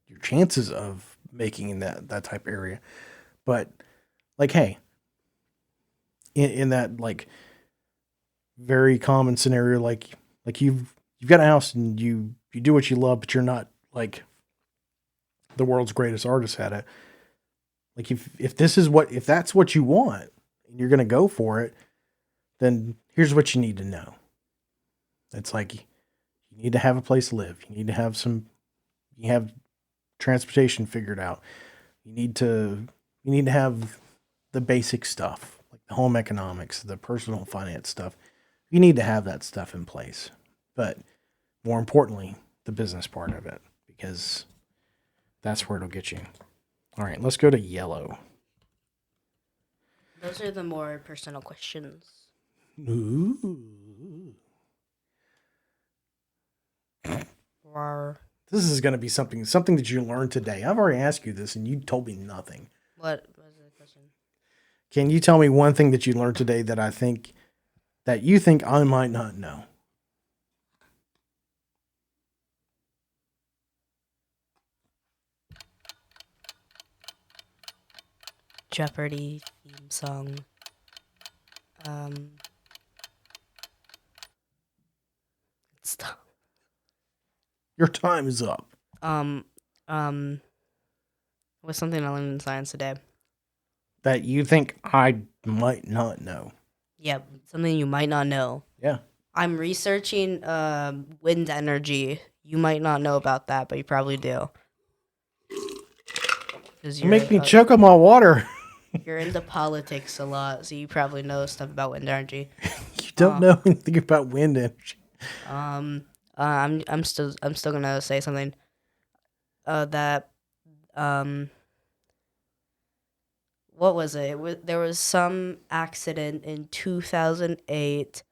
your chances of making in that type of area. But like, hey, in that like very common scenario, like you've got a house and you do what you love, but you're not like the world's greatest artist at it. Like if that's what you want and you're gonna go for it, then here's what you need to know. It's like you need to have a place to live. You have transportation figured out. You need to have the basic stuff, like the home economics, the personal finance stuff. You need to have that stuff in place. But more importantly, the business part of it, because that's where it'll get you. All right, let's go to yellow. Those are the more personal questions. Ooh. Rawr. This is going to be something that you learned today. I've already asked you this, and you told me nothing. What was the question? Can you tell me one thing that you learned today that you think I might not know? Jeopardy theme song. Um, stop. Your time is up. Um, um, was something I learned in science today. That you think I might not know. Yeah, something you might not know. Yeah. I'm researching wind energy. You might not know about that, but you probably do. Because You make me choke on my water. you're into politics a lot, so you probably know stuff about wind energy. You don't know anything about wind energy. I'm still gonna say something. That what was it? There was some accident in 2008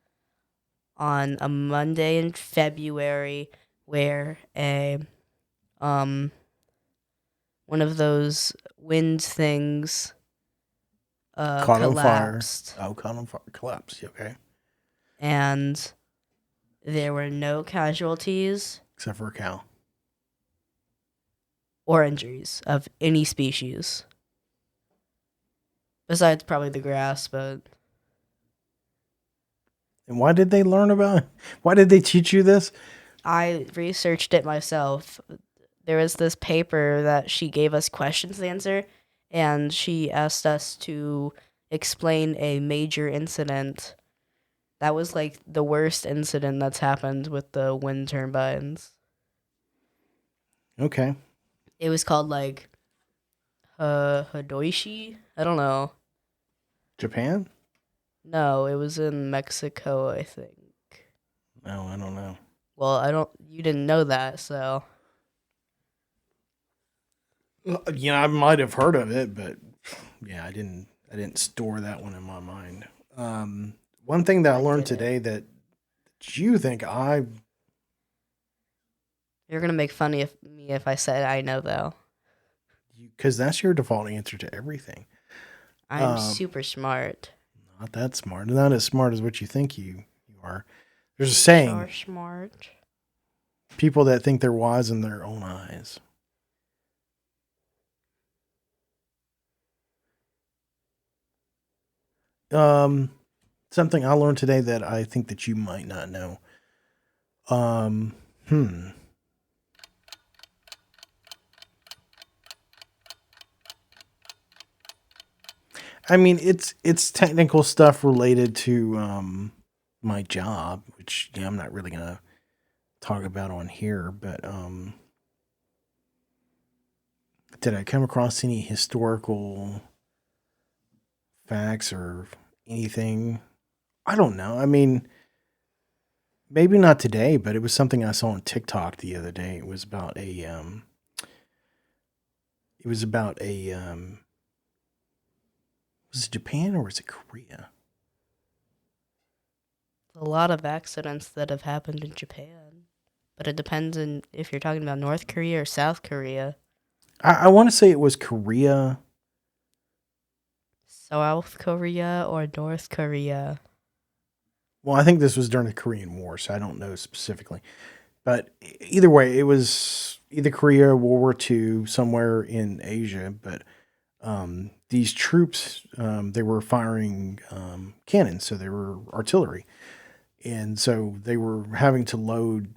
on a Monday in February where a one of those wind things Caught on fire. collapsed, Oh, caught on fire. Collapsed. Okay. and there were no casualties Except for a cow. or injuries of any species. Besides probably the grass, but And why did they learn about it? Why did they teach you this? I researched it myself. There was this paper that she gave us questions to answer, and she asked us to explain a major incident. That was like the worst incident that's happened with the wind turbines. Okay. It was called like Hadoishi? I don't know. Japan? No, it was in Mexico, I think. No, I don't know. Well, you didn't know that, so I might have heard of it, but yeah, I didn't store that one in my mind. One thing that I learned today that you think you're gonna make fun of me if I said I know though. because that's your default answer to everything. I'm super smart. Not that smart. Not as smart as what you think you are. There's a saying: Are smart. people that think they're wise in their own eyes. Something I learned today that I think that you might not know. Um, hmm. I mean, it's technical stuff related to my job, which I'm not really gonna talk about on here. But did I come across any historical facts or anything? I don't know. I mean, maybe not today, but it was something I saw on TikTok the other day. It was about a was it Japan or was it Korea? A lot of accidents that have happened in Japan, but it depends on if you're talking about North Korea or South Korea. I want to say it was Korea. South Korea or North Korea. Well, I think this was during the Korean War, so I don't know specifically. But either way, it was either Korea, World War II, somewhere in Asia. But these troops, they were firing cannons, so they were artillery. And so they were having to load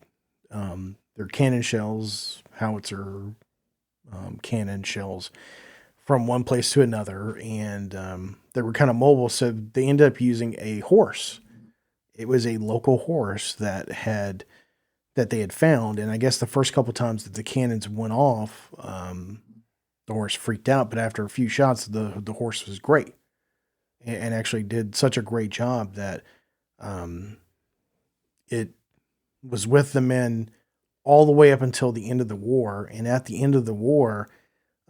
their cannon shells, howitzer cannon shells, from one place to another. And they were kind of mobile, so they ended up using a horse. It was a local horse that they had found, and I guess the first couple times that the cannons went off, the horse freaked out. But after a few shots, the horse was great, and actually did such a great job that it was with the men all the way up until the end of the war. And at the end of the war,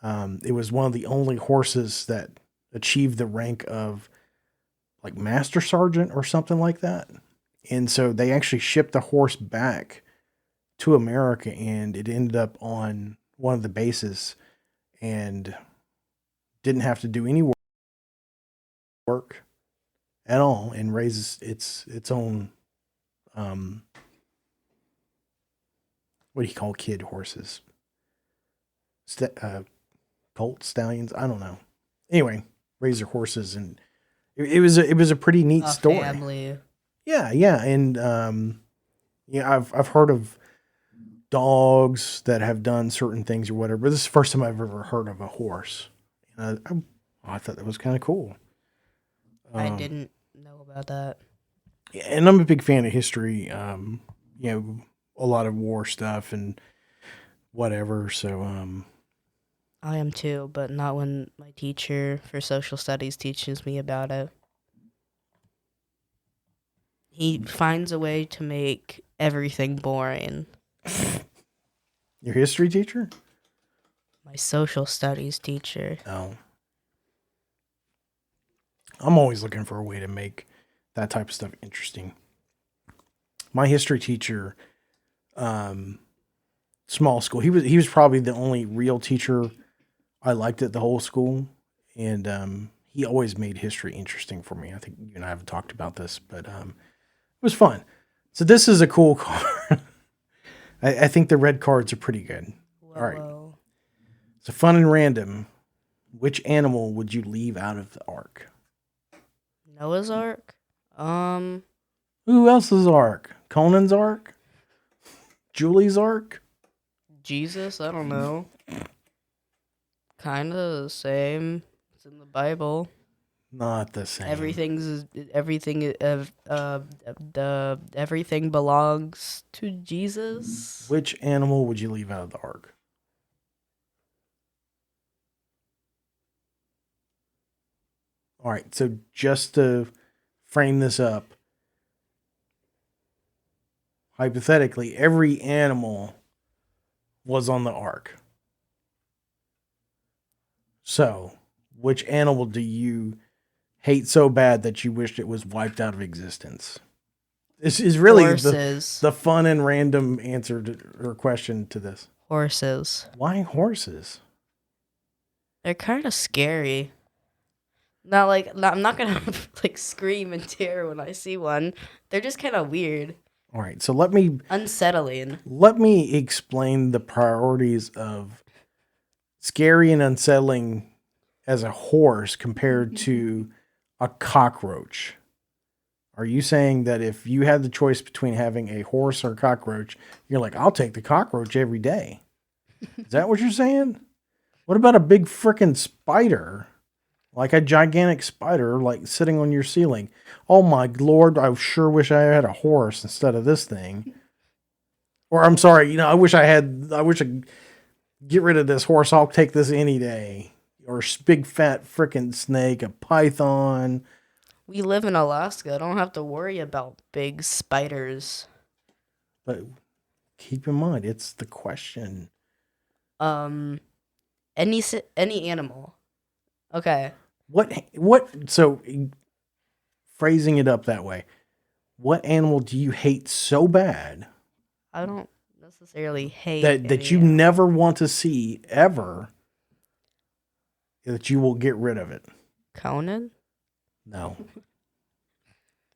it was one of the only horses that achieved the rank of like master sergeant or something like that. And so they actually shipped the horse back to America, and it ended up on one of the bases and didn't have to do any work at all and raises its own um what do you call kid horses? Colt stallions? I don't know. Anyway, raise their horses, and it was a pretty neat A story. family. Yeah, and yeah, I've heard of dogs that have done certain things or whatever. But this is the first time I've ever heard of a horse. And I thought that was kind of cool. I didn't know about that. Yeah, and I'm a big fan of history. You know, a lot of war stuff and whatever. So I am too, but not when my teacher for social studies teaches me about it. He finds a way to make everything boring. your history teacher? My social studies teacher. No. I'm always looking for a way to make that type of stuff interesting. My history teacher, small school. He was probably the only real teacher I liked at the whole school, and he always made history interesting for me. I think you and I have talked about this, but it was fun. So this is a cool card. I think the red cards are pretty good. Whoa, All right. whoa. So fun and random. Which animal would you leave out of the ark? Noah's Ark? Who else's ark? Conan's ark? Julie's ark? Jesus? I don't know. Kind of the same. It's in the Bible. Not the same. Everything belongs to Jesus. Which animal would you leave out of the ark? All right, so just to frame this up, hypothetically, every animal was on the ark. So, which animal do you hate so bad that you wished it was wiped out of existence? This is really Horses. the fun and random answer to, or question to this. Horses. Why horses? They're kind of scary. I'm not gonna like scream in terror when I see one. They're just kind of weird, All right, so let me explain the priorities of scary and unsettling as a horse compared to a cockroach. Are you saying that if you had the choice between having a horse or a cockroach, you're like, I'll take the cockroach every day? Is that what you're saying? What about a big frickin' spider? Like a gigantic spider, like sitting on your ceiling. Oh my lord, I sure wish I had a horse instead of this thing. Or I'm sorry, I wish I'd get rid of this horse. I'll take this any day. Or big fat frickin' snake, a python. We live in Alaska. I don't have to worry about big spiders. But keep in mind, it's the question. Any animal. Okay. So phrasing it up that way, what animal do you hate so bad I don't necessarily hate that you never want to see ever, that you will get rid of it? Conan? No.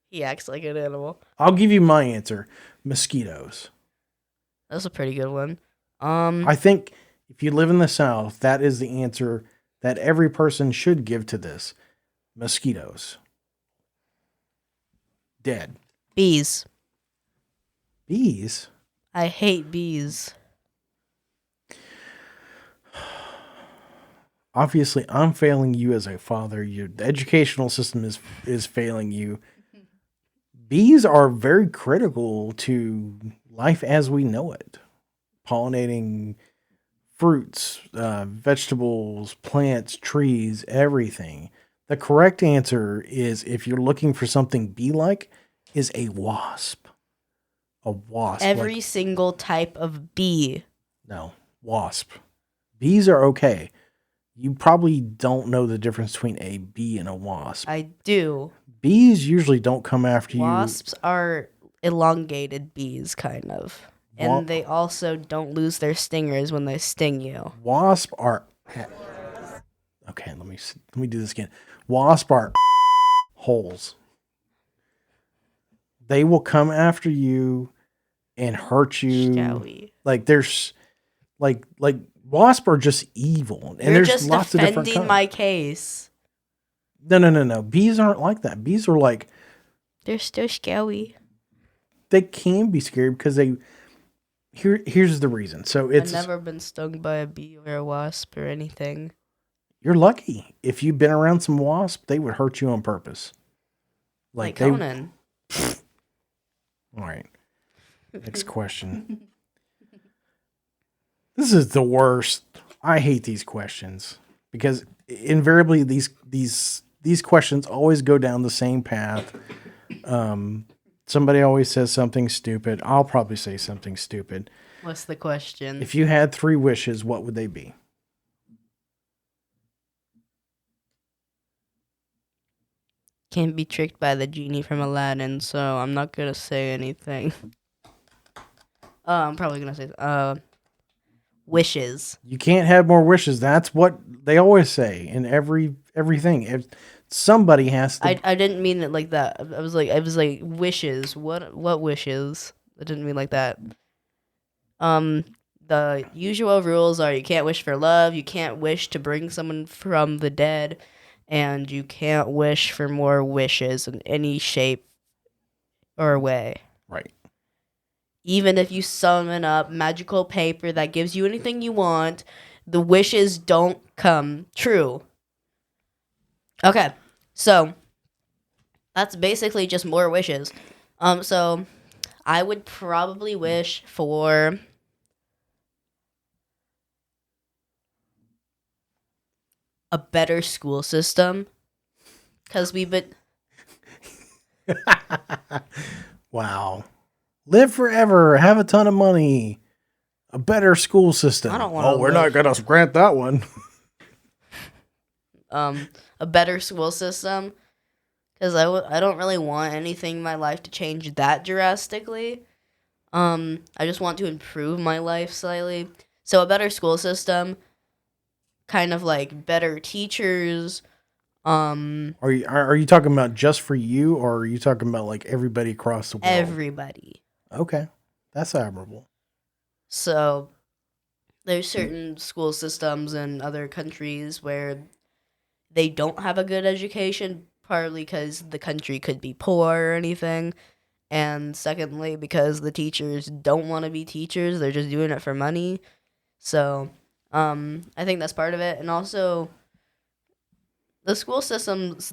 He acts like an animal. I'll give you my answer. Mosquitoes. That's a pretty good one. I think if you live in the South, that is the answer that every person should give to this. Mosquitoes. Dead. Bees. Bees? I hate bees. Obviously, I'm failing you as a father. The educational system is failing you. Bees are very critical to life as we know it. Pollinating fruits, vegetables, plants, trees, everything. The correct answer is, if you're looking for something bee-like, is a wasp. A wasp. Every single type of bee. No, wasp. Bees are okay. You probably don't know the difference between a bee and a wasp. I do. Bees usually don't come after you. Wasps are elongated bees, kind of. And they also don't lose their stingers when they sting you. Wasp are okay. Let me do this again. Wasp are holes. They will come after you and hurt you. Scowy. Like there's like wasp are just evil, and You're there's just lots of different defending kinds. my case. No. Bees aren't like that. Bees are like They're still scary. they can be scary because they. Here's the reason. So I've never been stung by a bee or a wasp or anything. You're lucky. If you've been around some wasp, they would hurt you on purpose. Like Conan. All right. Next question. This is the worst. I hate these questions because invariably these questions always go down the same path. Somebody always says something stupid. I'll probably say something stupid. What's the question? If you had 3 wishes, what would they be? Can't be tricked by the genie from Aladdin, so I'm not gonna say anything. I'm probably gonna say wishes. You can't have more wishes. That's what they always say in everything. If somebody has to, I didn't mean it like that. I was like wishes. What wishes? I didn't mean like that. The usual rules are you can't wish for love, you can't wish to bring someone from the dead, and you can't wish for more wishes in any shape or way. right. Even if you summon up magical paper that gives you anything you want, the wishes don't come true. Okay, so that's basically just more wishes. So I would probably wish for a better school system, because we've been Wow. Live forever, have a ton of money, a better school system. I don't want to. Oh, we're not going to grant that one. A better school system, because I don't really want anything in my life to change that drastically. I just want to improve my life slightly. So a better school system, kind of like better teachers. Are you talking about just for you, or are you talking about like everybody across the world? Everybody. Okay, that's admirable. So there's certain school systems in other countries where they don't have a good education, partly because the country could be poor or anything, and secondly because the teachers don't want to be teachers, they're just doing it for money. So I think that's part of it. And also the school system's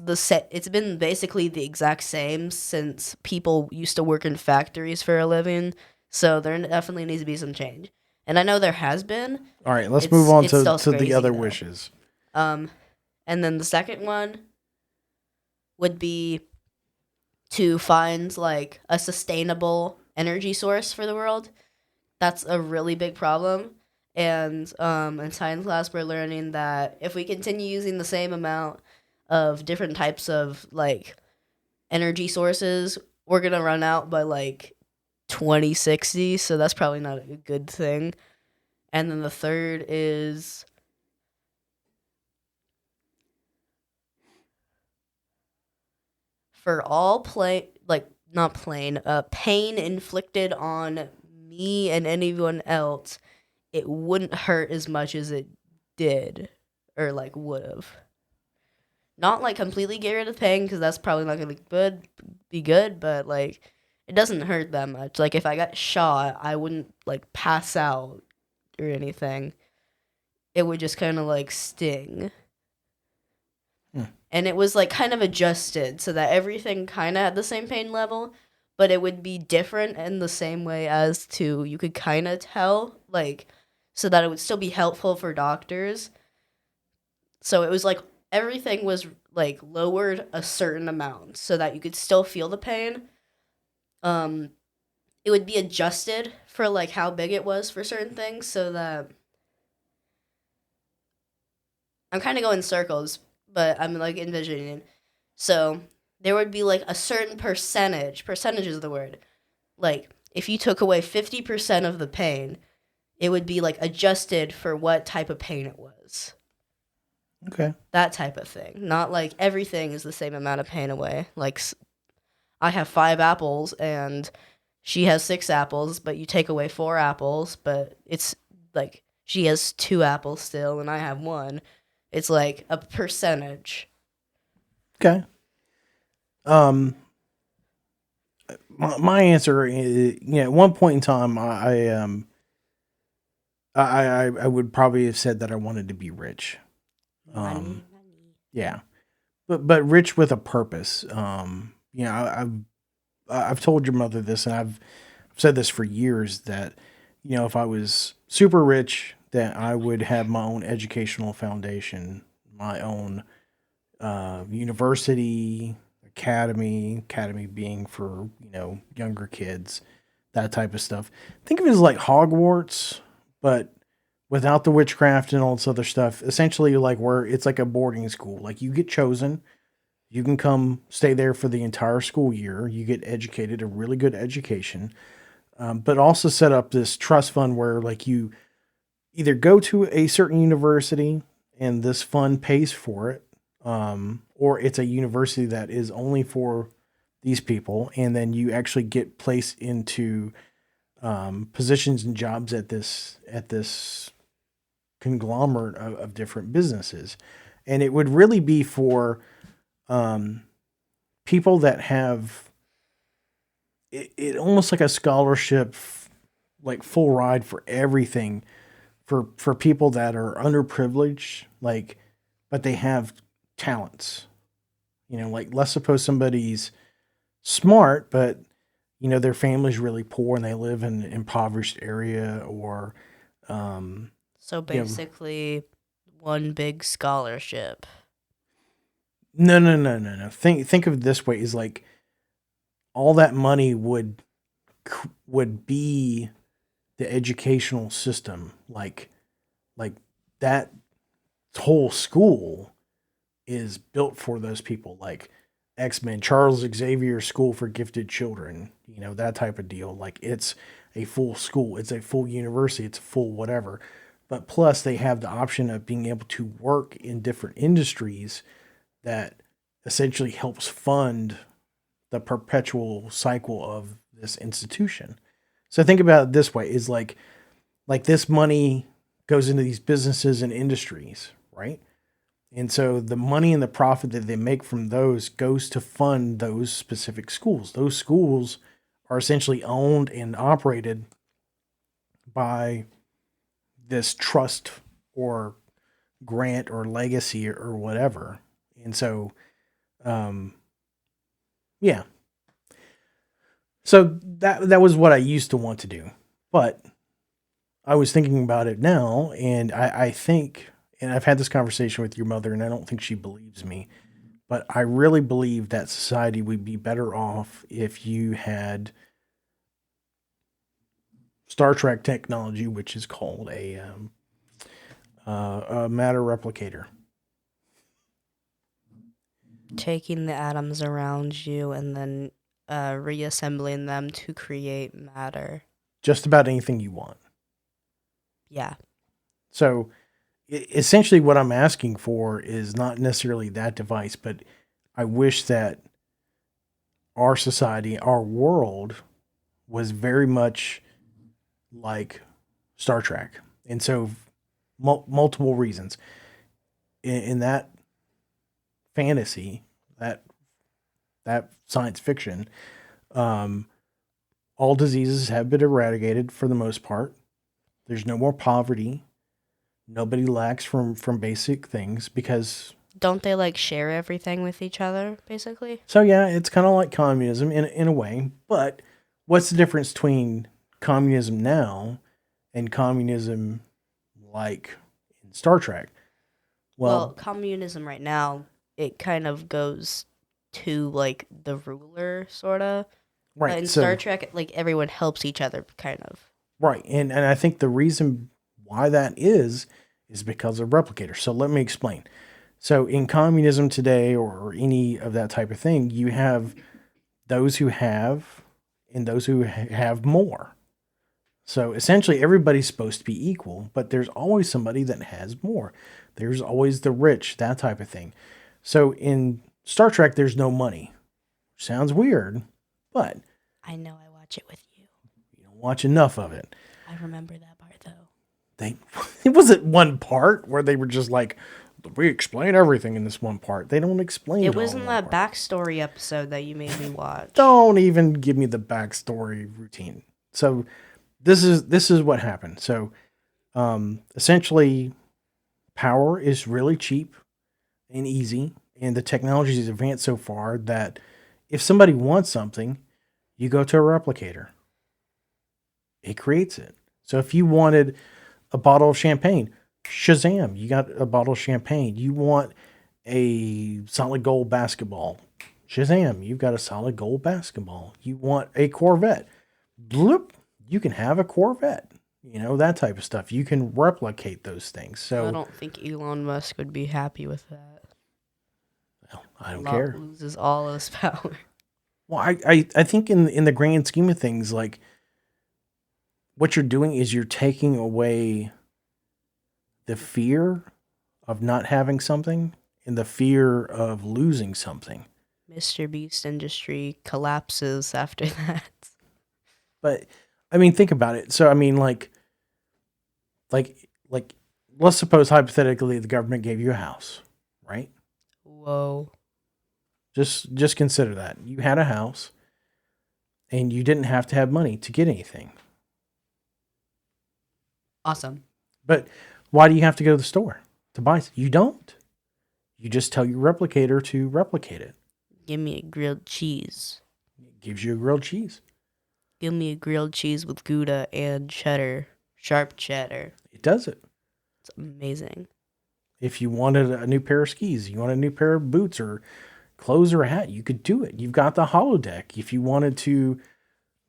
it's been basically the exact same since people used to work in factories for a living, so there definitely needs to be some change. And I know there has been. All right, let's move on to the crazy, other though. wishes. And then the second one would be to find like a sustainable energy source for the world. That's a really big problem. And in science class, we're learning that if we continue using the same amount of different types of like energy sources, we're gonna run out by like 2060. So that's probably not a good thing. And then the third is for all pain inflicted on me and anyone else, it wouldn't hurt as much as it did or like would have. Not like completely get rid of pain, because that's probably not gonna be good, but like it doesn't hurt that much. Like if I got shot, I wouldn't like pass out or anything. It would just kind of like sting. And it was like kind of adjusted so that everything kind of had the same pain level, but it would be different in the same way as to you could kind of tell, like, so that it would still be helpful for doctors. So it was like everything was like lowered a certain amount so that you could still feel the pain. It would be adjusted for like how big it was for certain things, so that I'm kind of going in circles, but I'm like envisioning. So there would be like a certain percentage is the word. Like if you took away 50% of the pain, it would be like adjusted for what type of pain it was. Okay. That type of thing. Not like everything is the same amount of pain away. Like I have 5 apples and she has 6 apples, but you take away 4 apples, but it's like she has 2 apples still and I have 1. It's like a percentage. Okay. Um, my answer is, at one point in time, I would probably have said that I wanted to be rich. Money. Yeah, but rich with a purpose. I've told your mother this, and I've said this for years that, if I was super rich, that I would have my own educational foundation, my own university, academy being for, younger kids, that type of stuff. Think of it as like Hogwarts, but without the witchcraft and all this other stuff. Essentially, like where it's like a boarding school. Like you get chosen, you can come stay there for the entire school year. You get educated, a really good education, but also set up this trust fund where like you either go to a certain university and this fund pays for it, or it's a university that is only for these people, and then you actually get placed into positions and jobs at this conglomerate of different businesses, and it would really be for um, people that have it almost like a scholarship, like full ride for everything for people that are underprivileged, like, but they have talents. Like let's suppose somebody's smart, but their family's really poor and they live in an impoverished area, or um, So you know, basically, one big scholarship. no, no, no, no, no. Think of it this way: is like all that money would be the educational system, like that whole school is built for those people, like X-Men, Charles Xavier School for Gifted Children, that type of deal. Like it's a full school, it's a full university, it's a full whatever. But plus, they have the option of being able to work in different industries that essentially helps fund the perpetual cycle of this institution. So think about it this way: is like this money goes into these businesses and industries, right? And so the money and the profit that they make from those goes to fund those specific schools. Those schools are essentially owned and operated by this trust or grant or legacy or whatever. And so, um, yeah. So that was what I used to want to do. But I was thinking about it now, and I think, and I've had this conversation with your mother, and I don't think she believes me, but I really believe that society would be better off if you had Star Trek technology, which is called a matter replicator. Taking the atoms around you and then reassembling them to create matter. Just about anything you want. Yeah. So essentially, what I'm asking for is not necessarily that device, but I wish that our society, our world, was very much like Star Trek. And so, multiple reasons. In that fantasy, that science fiction, um, all diseases have been eradicated for the most part. There's no more poverty. Nobody lacks from basic things because. Don't they like share everything with each other, basically? So yeah, it's kind of like communism in a way. But what's the difference between communism now and communism like in Star Trek? Well, Well, communism right now, it kind of goes to like the ruler, sort of. But right. in Star So Trek, like everyone helps each other, kind of. right, and I think the reason why that is because of replicators. So let me explain. So in communism today, or any of that type of thing, you have those who have and those who have more. So essentially, everybody's supposed to be equal, but there's always somebody that has more. There's always the rich, that type of thing. So in Star Trek, there's no money. Sounds weird, but I know I watch it with you. you don't watch enough of it. I remember that part though. It wasn't one part where they were just like, we explain everything in this one part. They don't explain it. It was all in one that part. backstory episode that you made me watch. Don't even give me the backstory routine. So this is what happened. So essentially, power is really cheap and easy, and the technology has advanced so far that if somebody wants something, you go to a replicator. It creates it. So if you wanted a bottle of champagne, Shazam, you got a bottle of champagne. You want a solid gold basketball, Shazam, you've got a solid gold basketball. You want a Corvette, bloop, you can have a Corvette. You know, that type of stuff. You can replicate those things. So I don't think Elon Musk would be happy with that. well, I don't care. Loses all of his power. Well, I think in the grand scheme of things, like what you're doing is you're taking away the fear of not having something and the fear of losing something. Mr. Beast industry collapses after that. But I mean, think about it. So I mean, like, let's suppose hypothetically the government gave you a house, right? Whoa. Just consider that you had a house, and you didn't have to have money to get anything. Awesome. But why do you have to go to the store to buy it? You don't. You just tell your replicator to replicate it. Give me a grilled cheese. It gives you a grilled cheese. Give me a grilled cheese with Gouda and cheddar. Sharp cheddar. It does it. It's amazing. If you wanted a new pair of skis, you want a new pair of boots or clothes or a hat, you could do it. You've got the holodeck. If you wanted to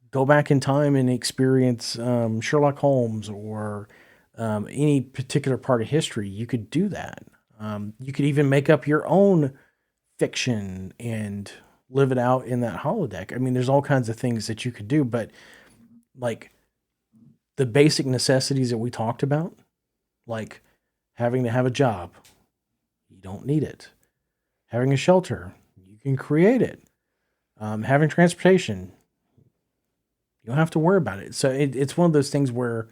go back in time and experience Sherlock Holmes or any particular part of history, you could do that. You could even make up your own fiction and live it out in that holodeck. I mean, there's all kinds of things that you could do, but like the basic necessities that we talked about, like having to have a job, you don't need it. Having a shelter, you can create it. Having transportation, you don't have to worry about it. So it's one of those things where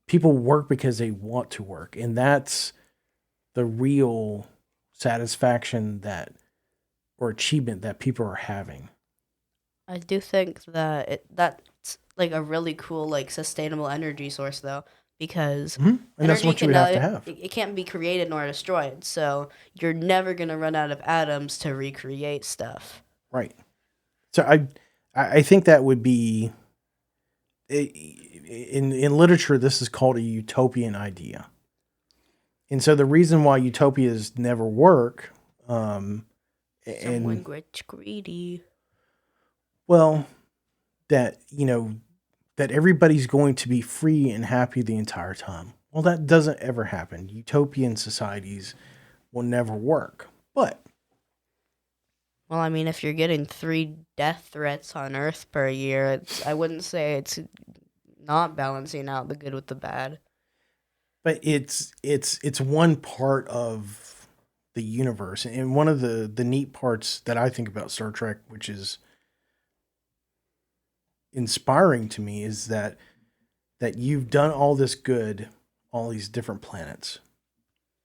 people work because they want to work, and that's the real satisfaction that or achievement that people are having. I do think that that's like a really cool, like, sustainable energy source, though, because And that's energy what you would have to have. it can't be created nor destroyed. So you're never gonna run out of atoms to recreate stuff. Right. So I think that would be in literature. This is called a utopian idea, and so the reason why utopias never work, Someone and gets greedy. well, that that everybody's going to be free and happy the entire time. Well, that doesn't ever happen. Utopian societies will never work. But Well, I mean, if you're getting 3 death threats on Earth per year, I wouldn't say it's not balancing out the good with the bad. it's one part of the universe, and one of the neat parts that I think about Star Trek, which is inspiring to me, is that you've done all this good, all these different planets,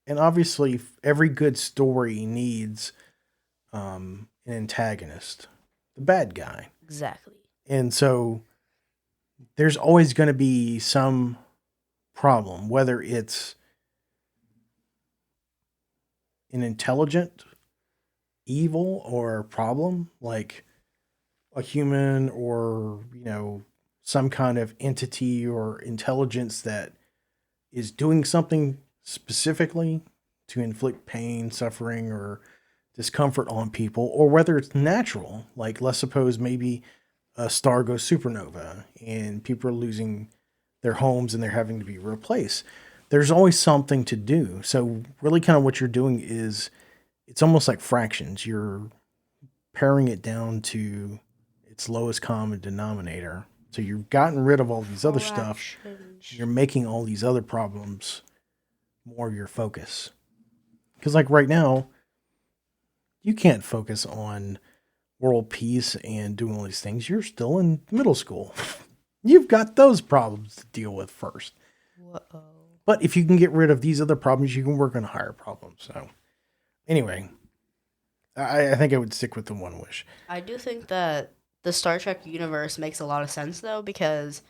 and obviously every good story needs an antagonist, the bad guy, Exactly. and so there's always going to be some problem, whether it's an intelligent evil or problem like a human, or some kind of entity or intelligence that is doing something specifically to inflict pain, suffering, or discomfort on people, or whether it's natural, like let's suppose maybe a star goes supernova and people are losing their homes and they're having to be replaced. There's always something to do. So really kind of what you're doing is it's almost like fractions. You're paring it down to its lowest common denominator. So you've gotten rid of all these other stuff. You're making all these other problems more of your focus. Because like right now, you can't focus on world peace and doing all these things. You're still in middle school. You've got those problems to deal with first. Whoa. But if you can get rid of these other problems, you can work on higher problems. So anyway, I think I would stick with the one wish. I do think that the Star Trek universe makes a lot of sense though, because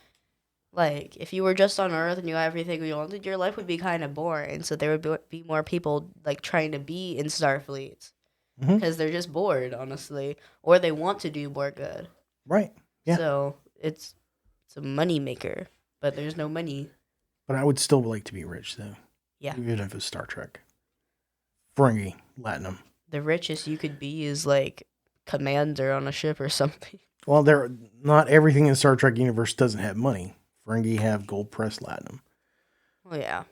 like if you were just on Earth and you got everything you wanted, your life would be kind of boring. So there would be more people like trying to be in Starfleet because they're just bored, honestly, or they want to do more good. Right. Yeah. So it's a money maker, but there's no money. But I would still like to be rich, though. Yeah. Even if it's Star Trek. Ferengi, Latinum. The richest you could be is like commander on a ship or something. Well, not everything in the Star Trek universe doesn't have money. Ferengi have gold pressed Latinum. Oh, yeah.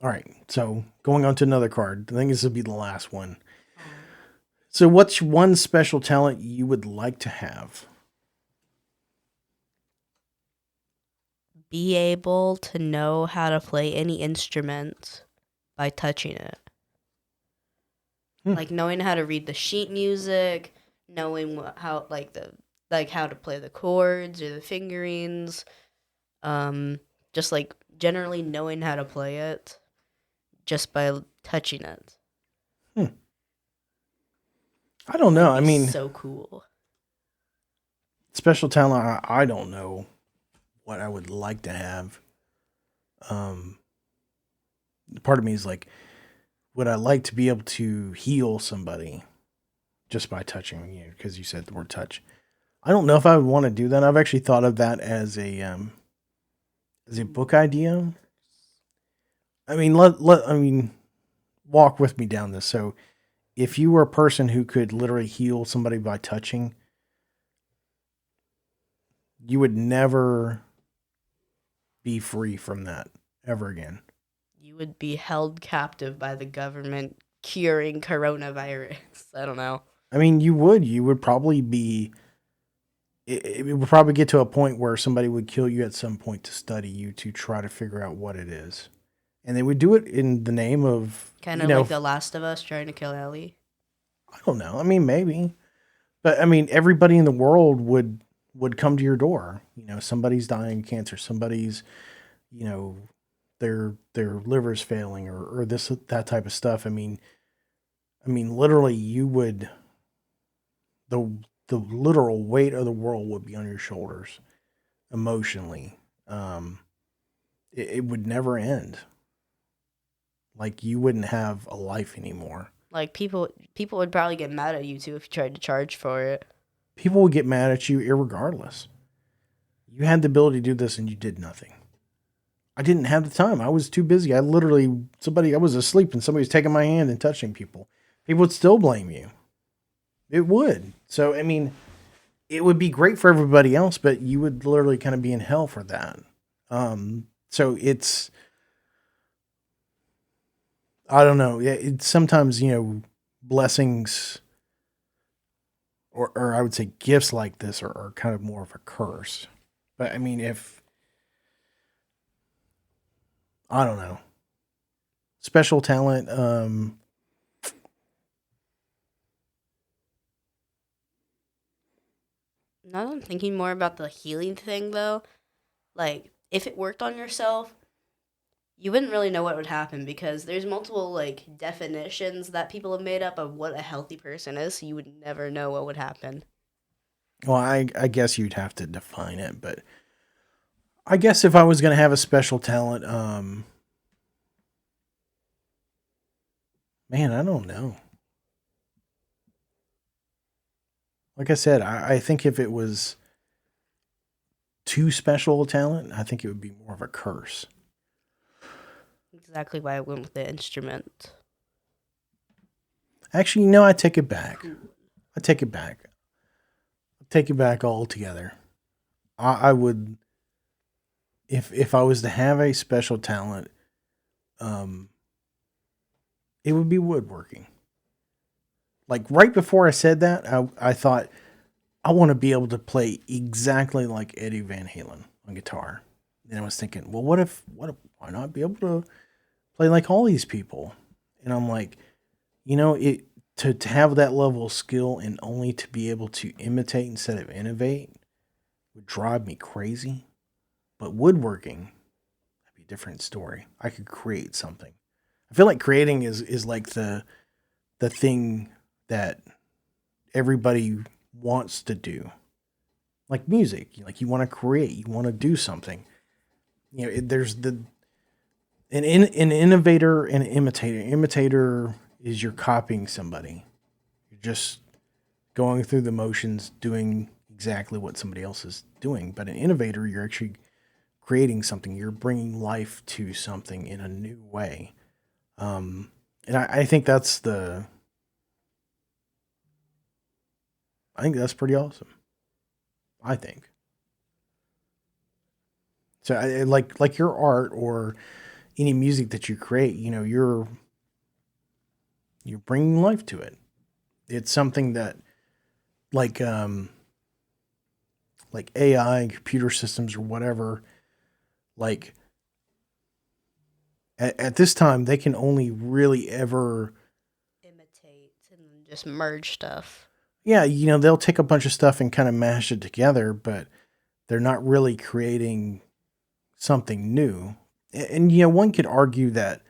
All right. So going on to another card. I think this will be the last one. So what's one special talent you would like to have? Be able to know how to play any instrument by touching it. Like knowing how to read the sheet music, knowing how how to play the chords or the fingerings, just like generally knowing how to play it just by touching it. I don't know. I mean, so cool. Special talent, I don't know what I would like to have. Part of me is like, would I like to be able to heal somebody just by touching you? Because you said the word touch. I don't know if I would want to do that. I've actually thought of that as a book idea. I mean, walk with me down this. So, if you were a person who could literally heal somebody by touching, you would never be free from that ever again. You would be held captive by the government curing coronavirus. I don't know. I mean, you would probably be, it would probably get to a point where somebody would kill you at some point to study you to try to figure out what it is. And they would do it in the name of... Kind of like The Last of Us trying to kill Ellie. I don't know. I mean, maybe. But, I mean, everybody in the world would come to your door. You know, somebody's dying of cancer. Somebody's, you know, their liver's failing or that type of stuff. I mean, literally you would... The literal weight of the world would be on your shoulders emotionally. It would never end. Like you wouldn't have a life anymore. Like people would probably get mad at you too if you tried to charge for it. People would get mad at you irregardless. You had the ability to do this and you did nothing. I didn't have the time. I was too busy. I was asleep and somebody was taking my hand and touching people. People would still blame you. It would. So, I mean, it would be great for everybody else, but you would literally kind of be in hell for that. So it's, I don't know. It's sometimes, you know, blessings or I would say gifts like this are kind of more of a curse. But I mean, I don't know. Special talent, Now that I'm thinking more about the healing thing, though, like, if it worked on yourself, you wouldn't really know what would happen because there's multiple, like, definitions that people have made up of what a healthy person is, so you would never know what would happen. Well, I guess you'd have to define it, but I guess if I was going to have a special talent, man, I don't know. Like I said, I think if it was too special a talent, I think it would be more of a curse. Exactly why I went with the instrument. Actually, no, I take it back. I take it back. I take it back altogether. I would, if I was to have a special talent, it would be woodworking. Like right before I said that, I thought I want to be able to play exactly like Eddie Van Halen on guitar. And I was thinking, well, why not be able to play like all these people? And I'm like, it to have that level of skill and only to be able to imitate instead of innovate would drive me crazy. But woodworking, that'd be a different story. I could create something. I feel like creating is like the thing that everybody wants to do. Like music, like you want to create, you want to do something. There's an innovator and an imitator. Imitator is you're copying somebody. You're just going through the motions, doing exactly what somebody else is doing. But an innovator, you're actually creating something. You're bringing life to something in a new way. And I think I think that's pretty awesome. I think so. Like your art or any music that you create. You're bringing life to it. It's something that like um like AI, computer systems, or whatever. Like at this time, they can only really ever, Imitate and just merge stuff. yeah, they'll take a bunch of stuff and kind of mash it together, but they're not really creating something new. And one could argue that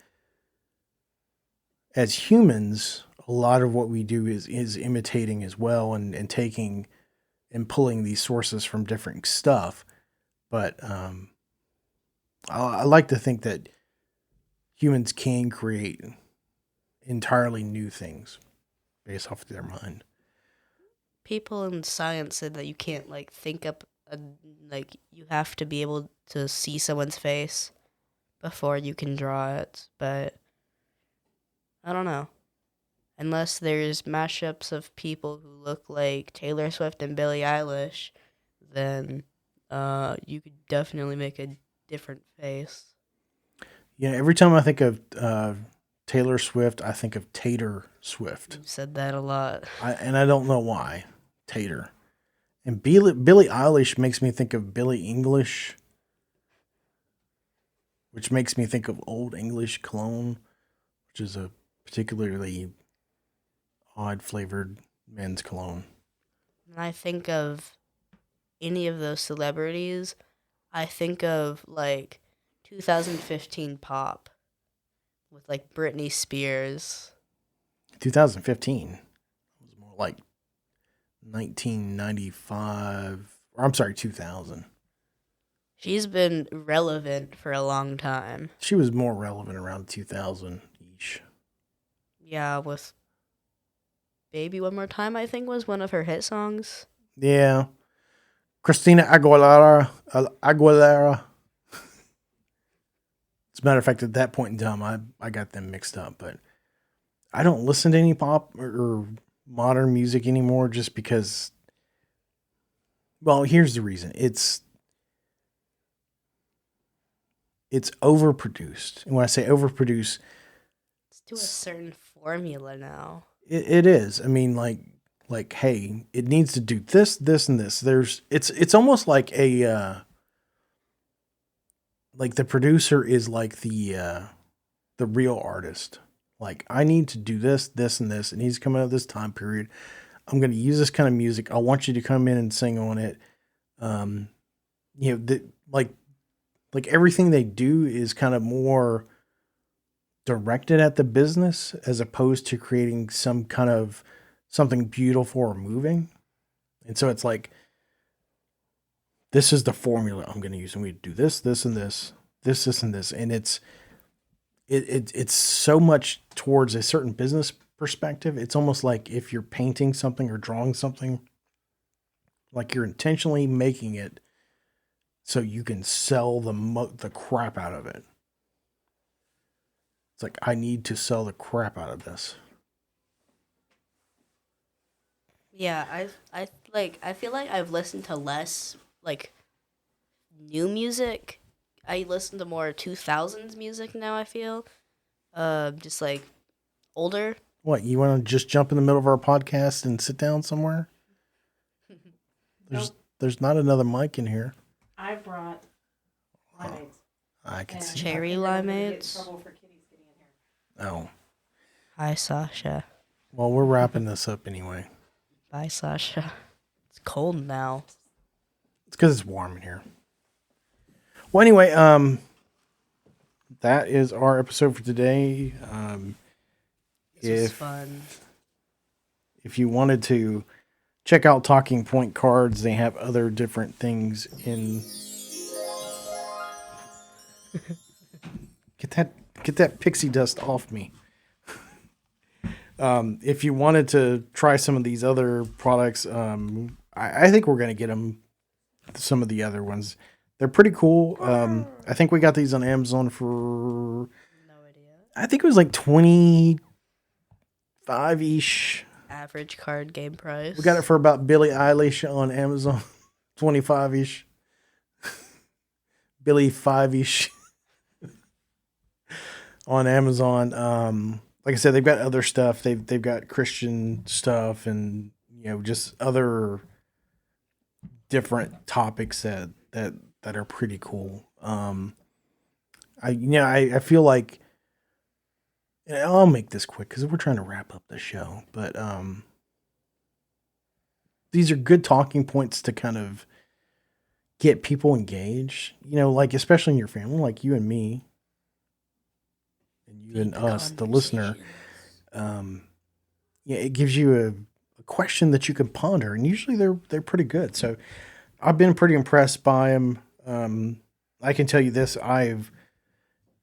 as humans, a lot of what we do is imitating as well, and taking and pulling these sources from different stuff. But I like to think that humans can create entirely new things based off of their mind. People in science said that you can't like think up a like you have to be able to see someone's face before you can draw it, but I don't know. Unless there's mashups of people who look like Taylor Swift and Billie Eilish, then you could definitely make a different face. Yeah, every time I think of Taylor Swift, I think of Tater Swift. You've said that a lot. I don't know why. Tater. And Billie Eilish makes me think of Billie English, which makes me think of Old English cologne, which is a particularly odd flavored men's cologne. When I think of any of those celebrities, I think of like 2015 pop with like Britney Spears. 2015 was more like 1995, or I'm sorry, 2000. She's been relevant for a long time. She was more relevant around 2000 ish. Yeah, with Baby One More Time, I think was one of her hit songs. Yeah. Christina Aguilera. As a matter of fact, at that point in time, I got them mixed up, but I don't listen to any pop or modern music anymore just because, well, here's the reason. It's overproduced. And when I say overproduced, It's to a certain formula now. it is. I mean, like, hey, it needs to do this, this, and this. It's almost like the producer is like the real artist. Like, I need to do this, this, and this. It needs to come out of this time period. I'm going to use this kind of music. I want you to come in and sing on it. Um, like everything they do is kind of more directed at the business as opposed to creating some kind of something beautiful or moving. And so it's like, this is the formula I'm going to use. I'm going to do this, this, and this, and this. And it's so much towards a certain business perspective. It's almost like if you're painting something or drawing something, like you're intentionally making it so you can sell the crap out of it. It's like, I need to sell the crap out of this. Yeah, I feel like I've listened to less like new music. I listen to more 2000s music now, I feel. Just like older. What, you want to just jump in the middle of our podcast and sit down somewhere? There's not another mic in here. I brought limeades. I can see. Cherry limeades. Oh. Hi, Sasha. Well, we're wrapping this up anyway. Bye, Sasha. It's cold now. It's because it's warm in here. Well, anyway, that is our episode for today. This was fun. If you wanted to check out Talking Point cards, they have other different things in. Get that pixie dust off me. If you wanted to try some of these other products, I think we're going to get them. Some of the other ones, they're pretty cool. I think we got these on Amazon for No idea. I think it was like 25-ish. Average card game price. We got it for about Billie Eilish on Amazon, 25-ish. Billie 5-ish on Amazon. Like I said, they've got other stuff. They've got Christian stuff and just other different topics that are pretty cool. I feel like I'll make this quick because we're trying to wrap up the show. But these are good talking points to kind of get people engaged. Like especially in your family, like you and me, and you and us, the listener. It gives you a question that you can ponder, and usually they're pretty good. So I've been pretty impressed by them. I can tell you this: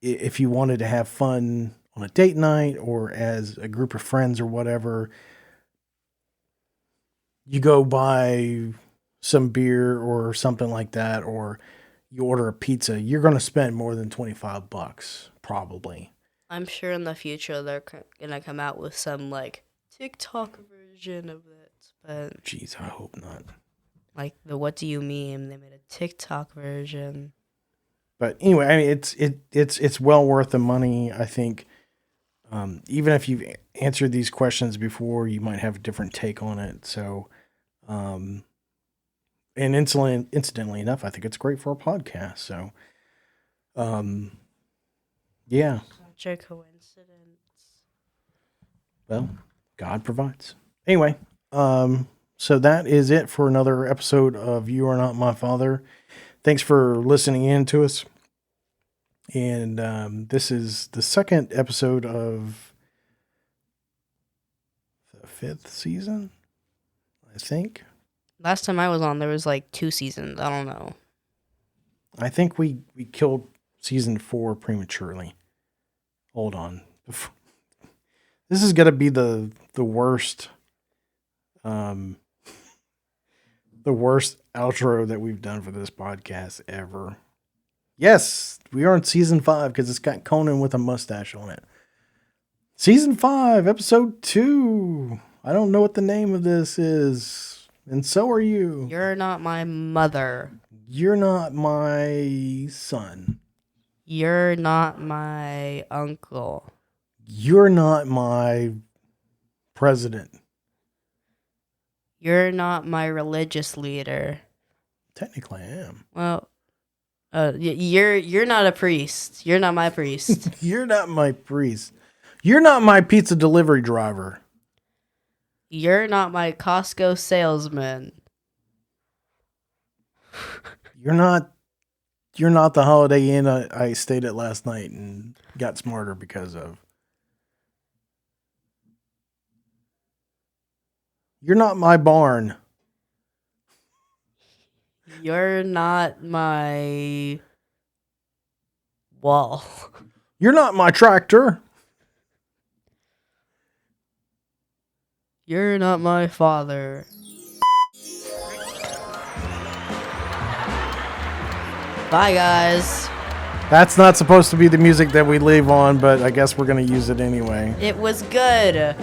if you wanted to have fun on a date night or as a group of friends or whatever, you go buy some beer or something like that, or you order a pizza, you're going to spend more than $25 probably. I'm sure in the future they're gonna come out with some like TikTok version of it, but jeez, I hope not. Like the "What Do You Meme?" They made a TikTok version. But anyway, I mean, it's well worth the money. I think even if you've answered these questions before, you might have a different take on it. So, and incidentally enough, I think it's great for a podcast. So, yeah. Such a coincidence. Well, God provides. Anyway, so that is it for another episode of You Are Not My Father. Thanks for listening in to us. And this is the second episode of the 5th season, I think. Last time I was on, there was like 2 seasons. I don't know. I think we killed season 4 prematurely. Hold on. This is going to be the worst the worst outro that we've done for this podcast ever. Yes, we are in season 5 because it's got Conan with a mustache on it. Season 5, episode 2. I don't know what the name of this is. And so are you. You're not my mother. You're not my son. You're not my uncle. You're not my president. You're not my religious leader. Technically, I am. Well, you're not a priest. You're not my priest. You're not my priest. You're not my pizza delivery driver. You're not my Costco salesman. You're not the Holiday Inn I stayed at last night and got smarter because of. You're not my barn. You're not my wall. You're not my tractor. You're not my father. Bye, guys. That's not supposed to be the music that we leave on, but I guess we're going to use it anyway. It was good.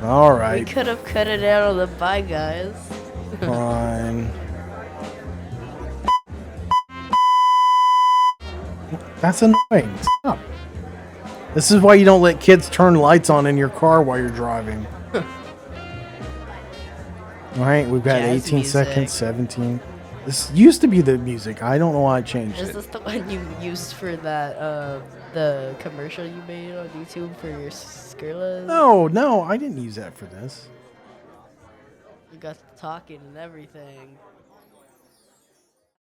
All right. We could have cut it out of the bye, guys. Fine. That's annoying. Stop. This is why you don't let kids turn lights on in your car while you're driving. All right, we've got Jazz 18 seconds, music. 17. This used to be the music. I don't know why I changed Is it. this the one you used for that the commercial you made on YouTube for your Skrilla? No, I didn't use that for this. You got the talking and everything.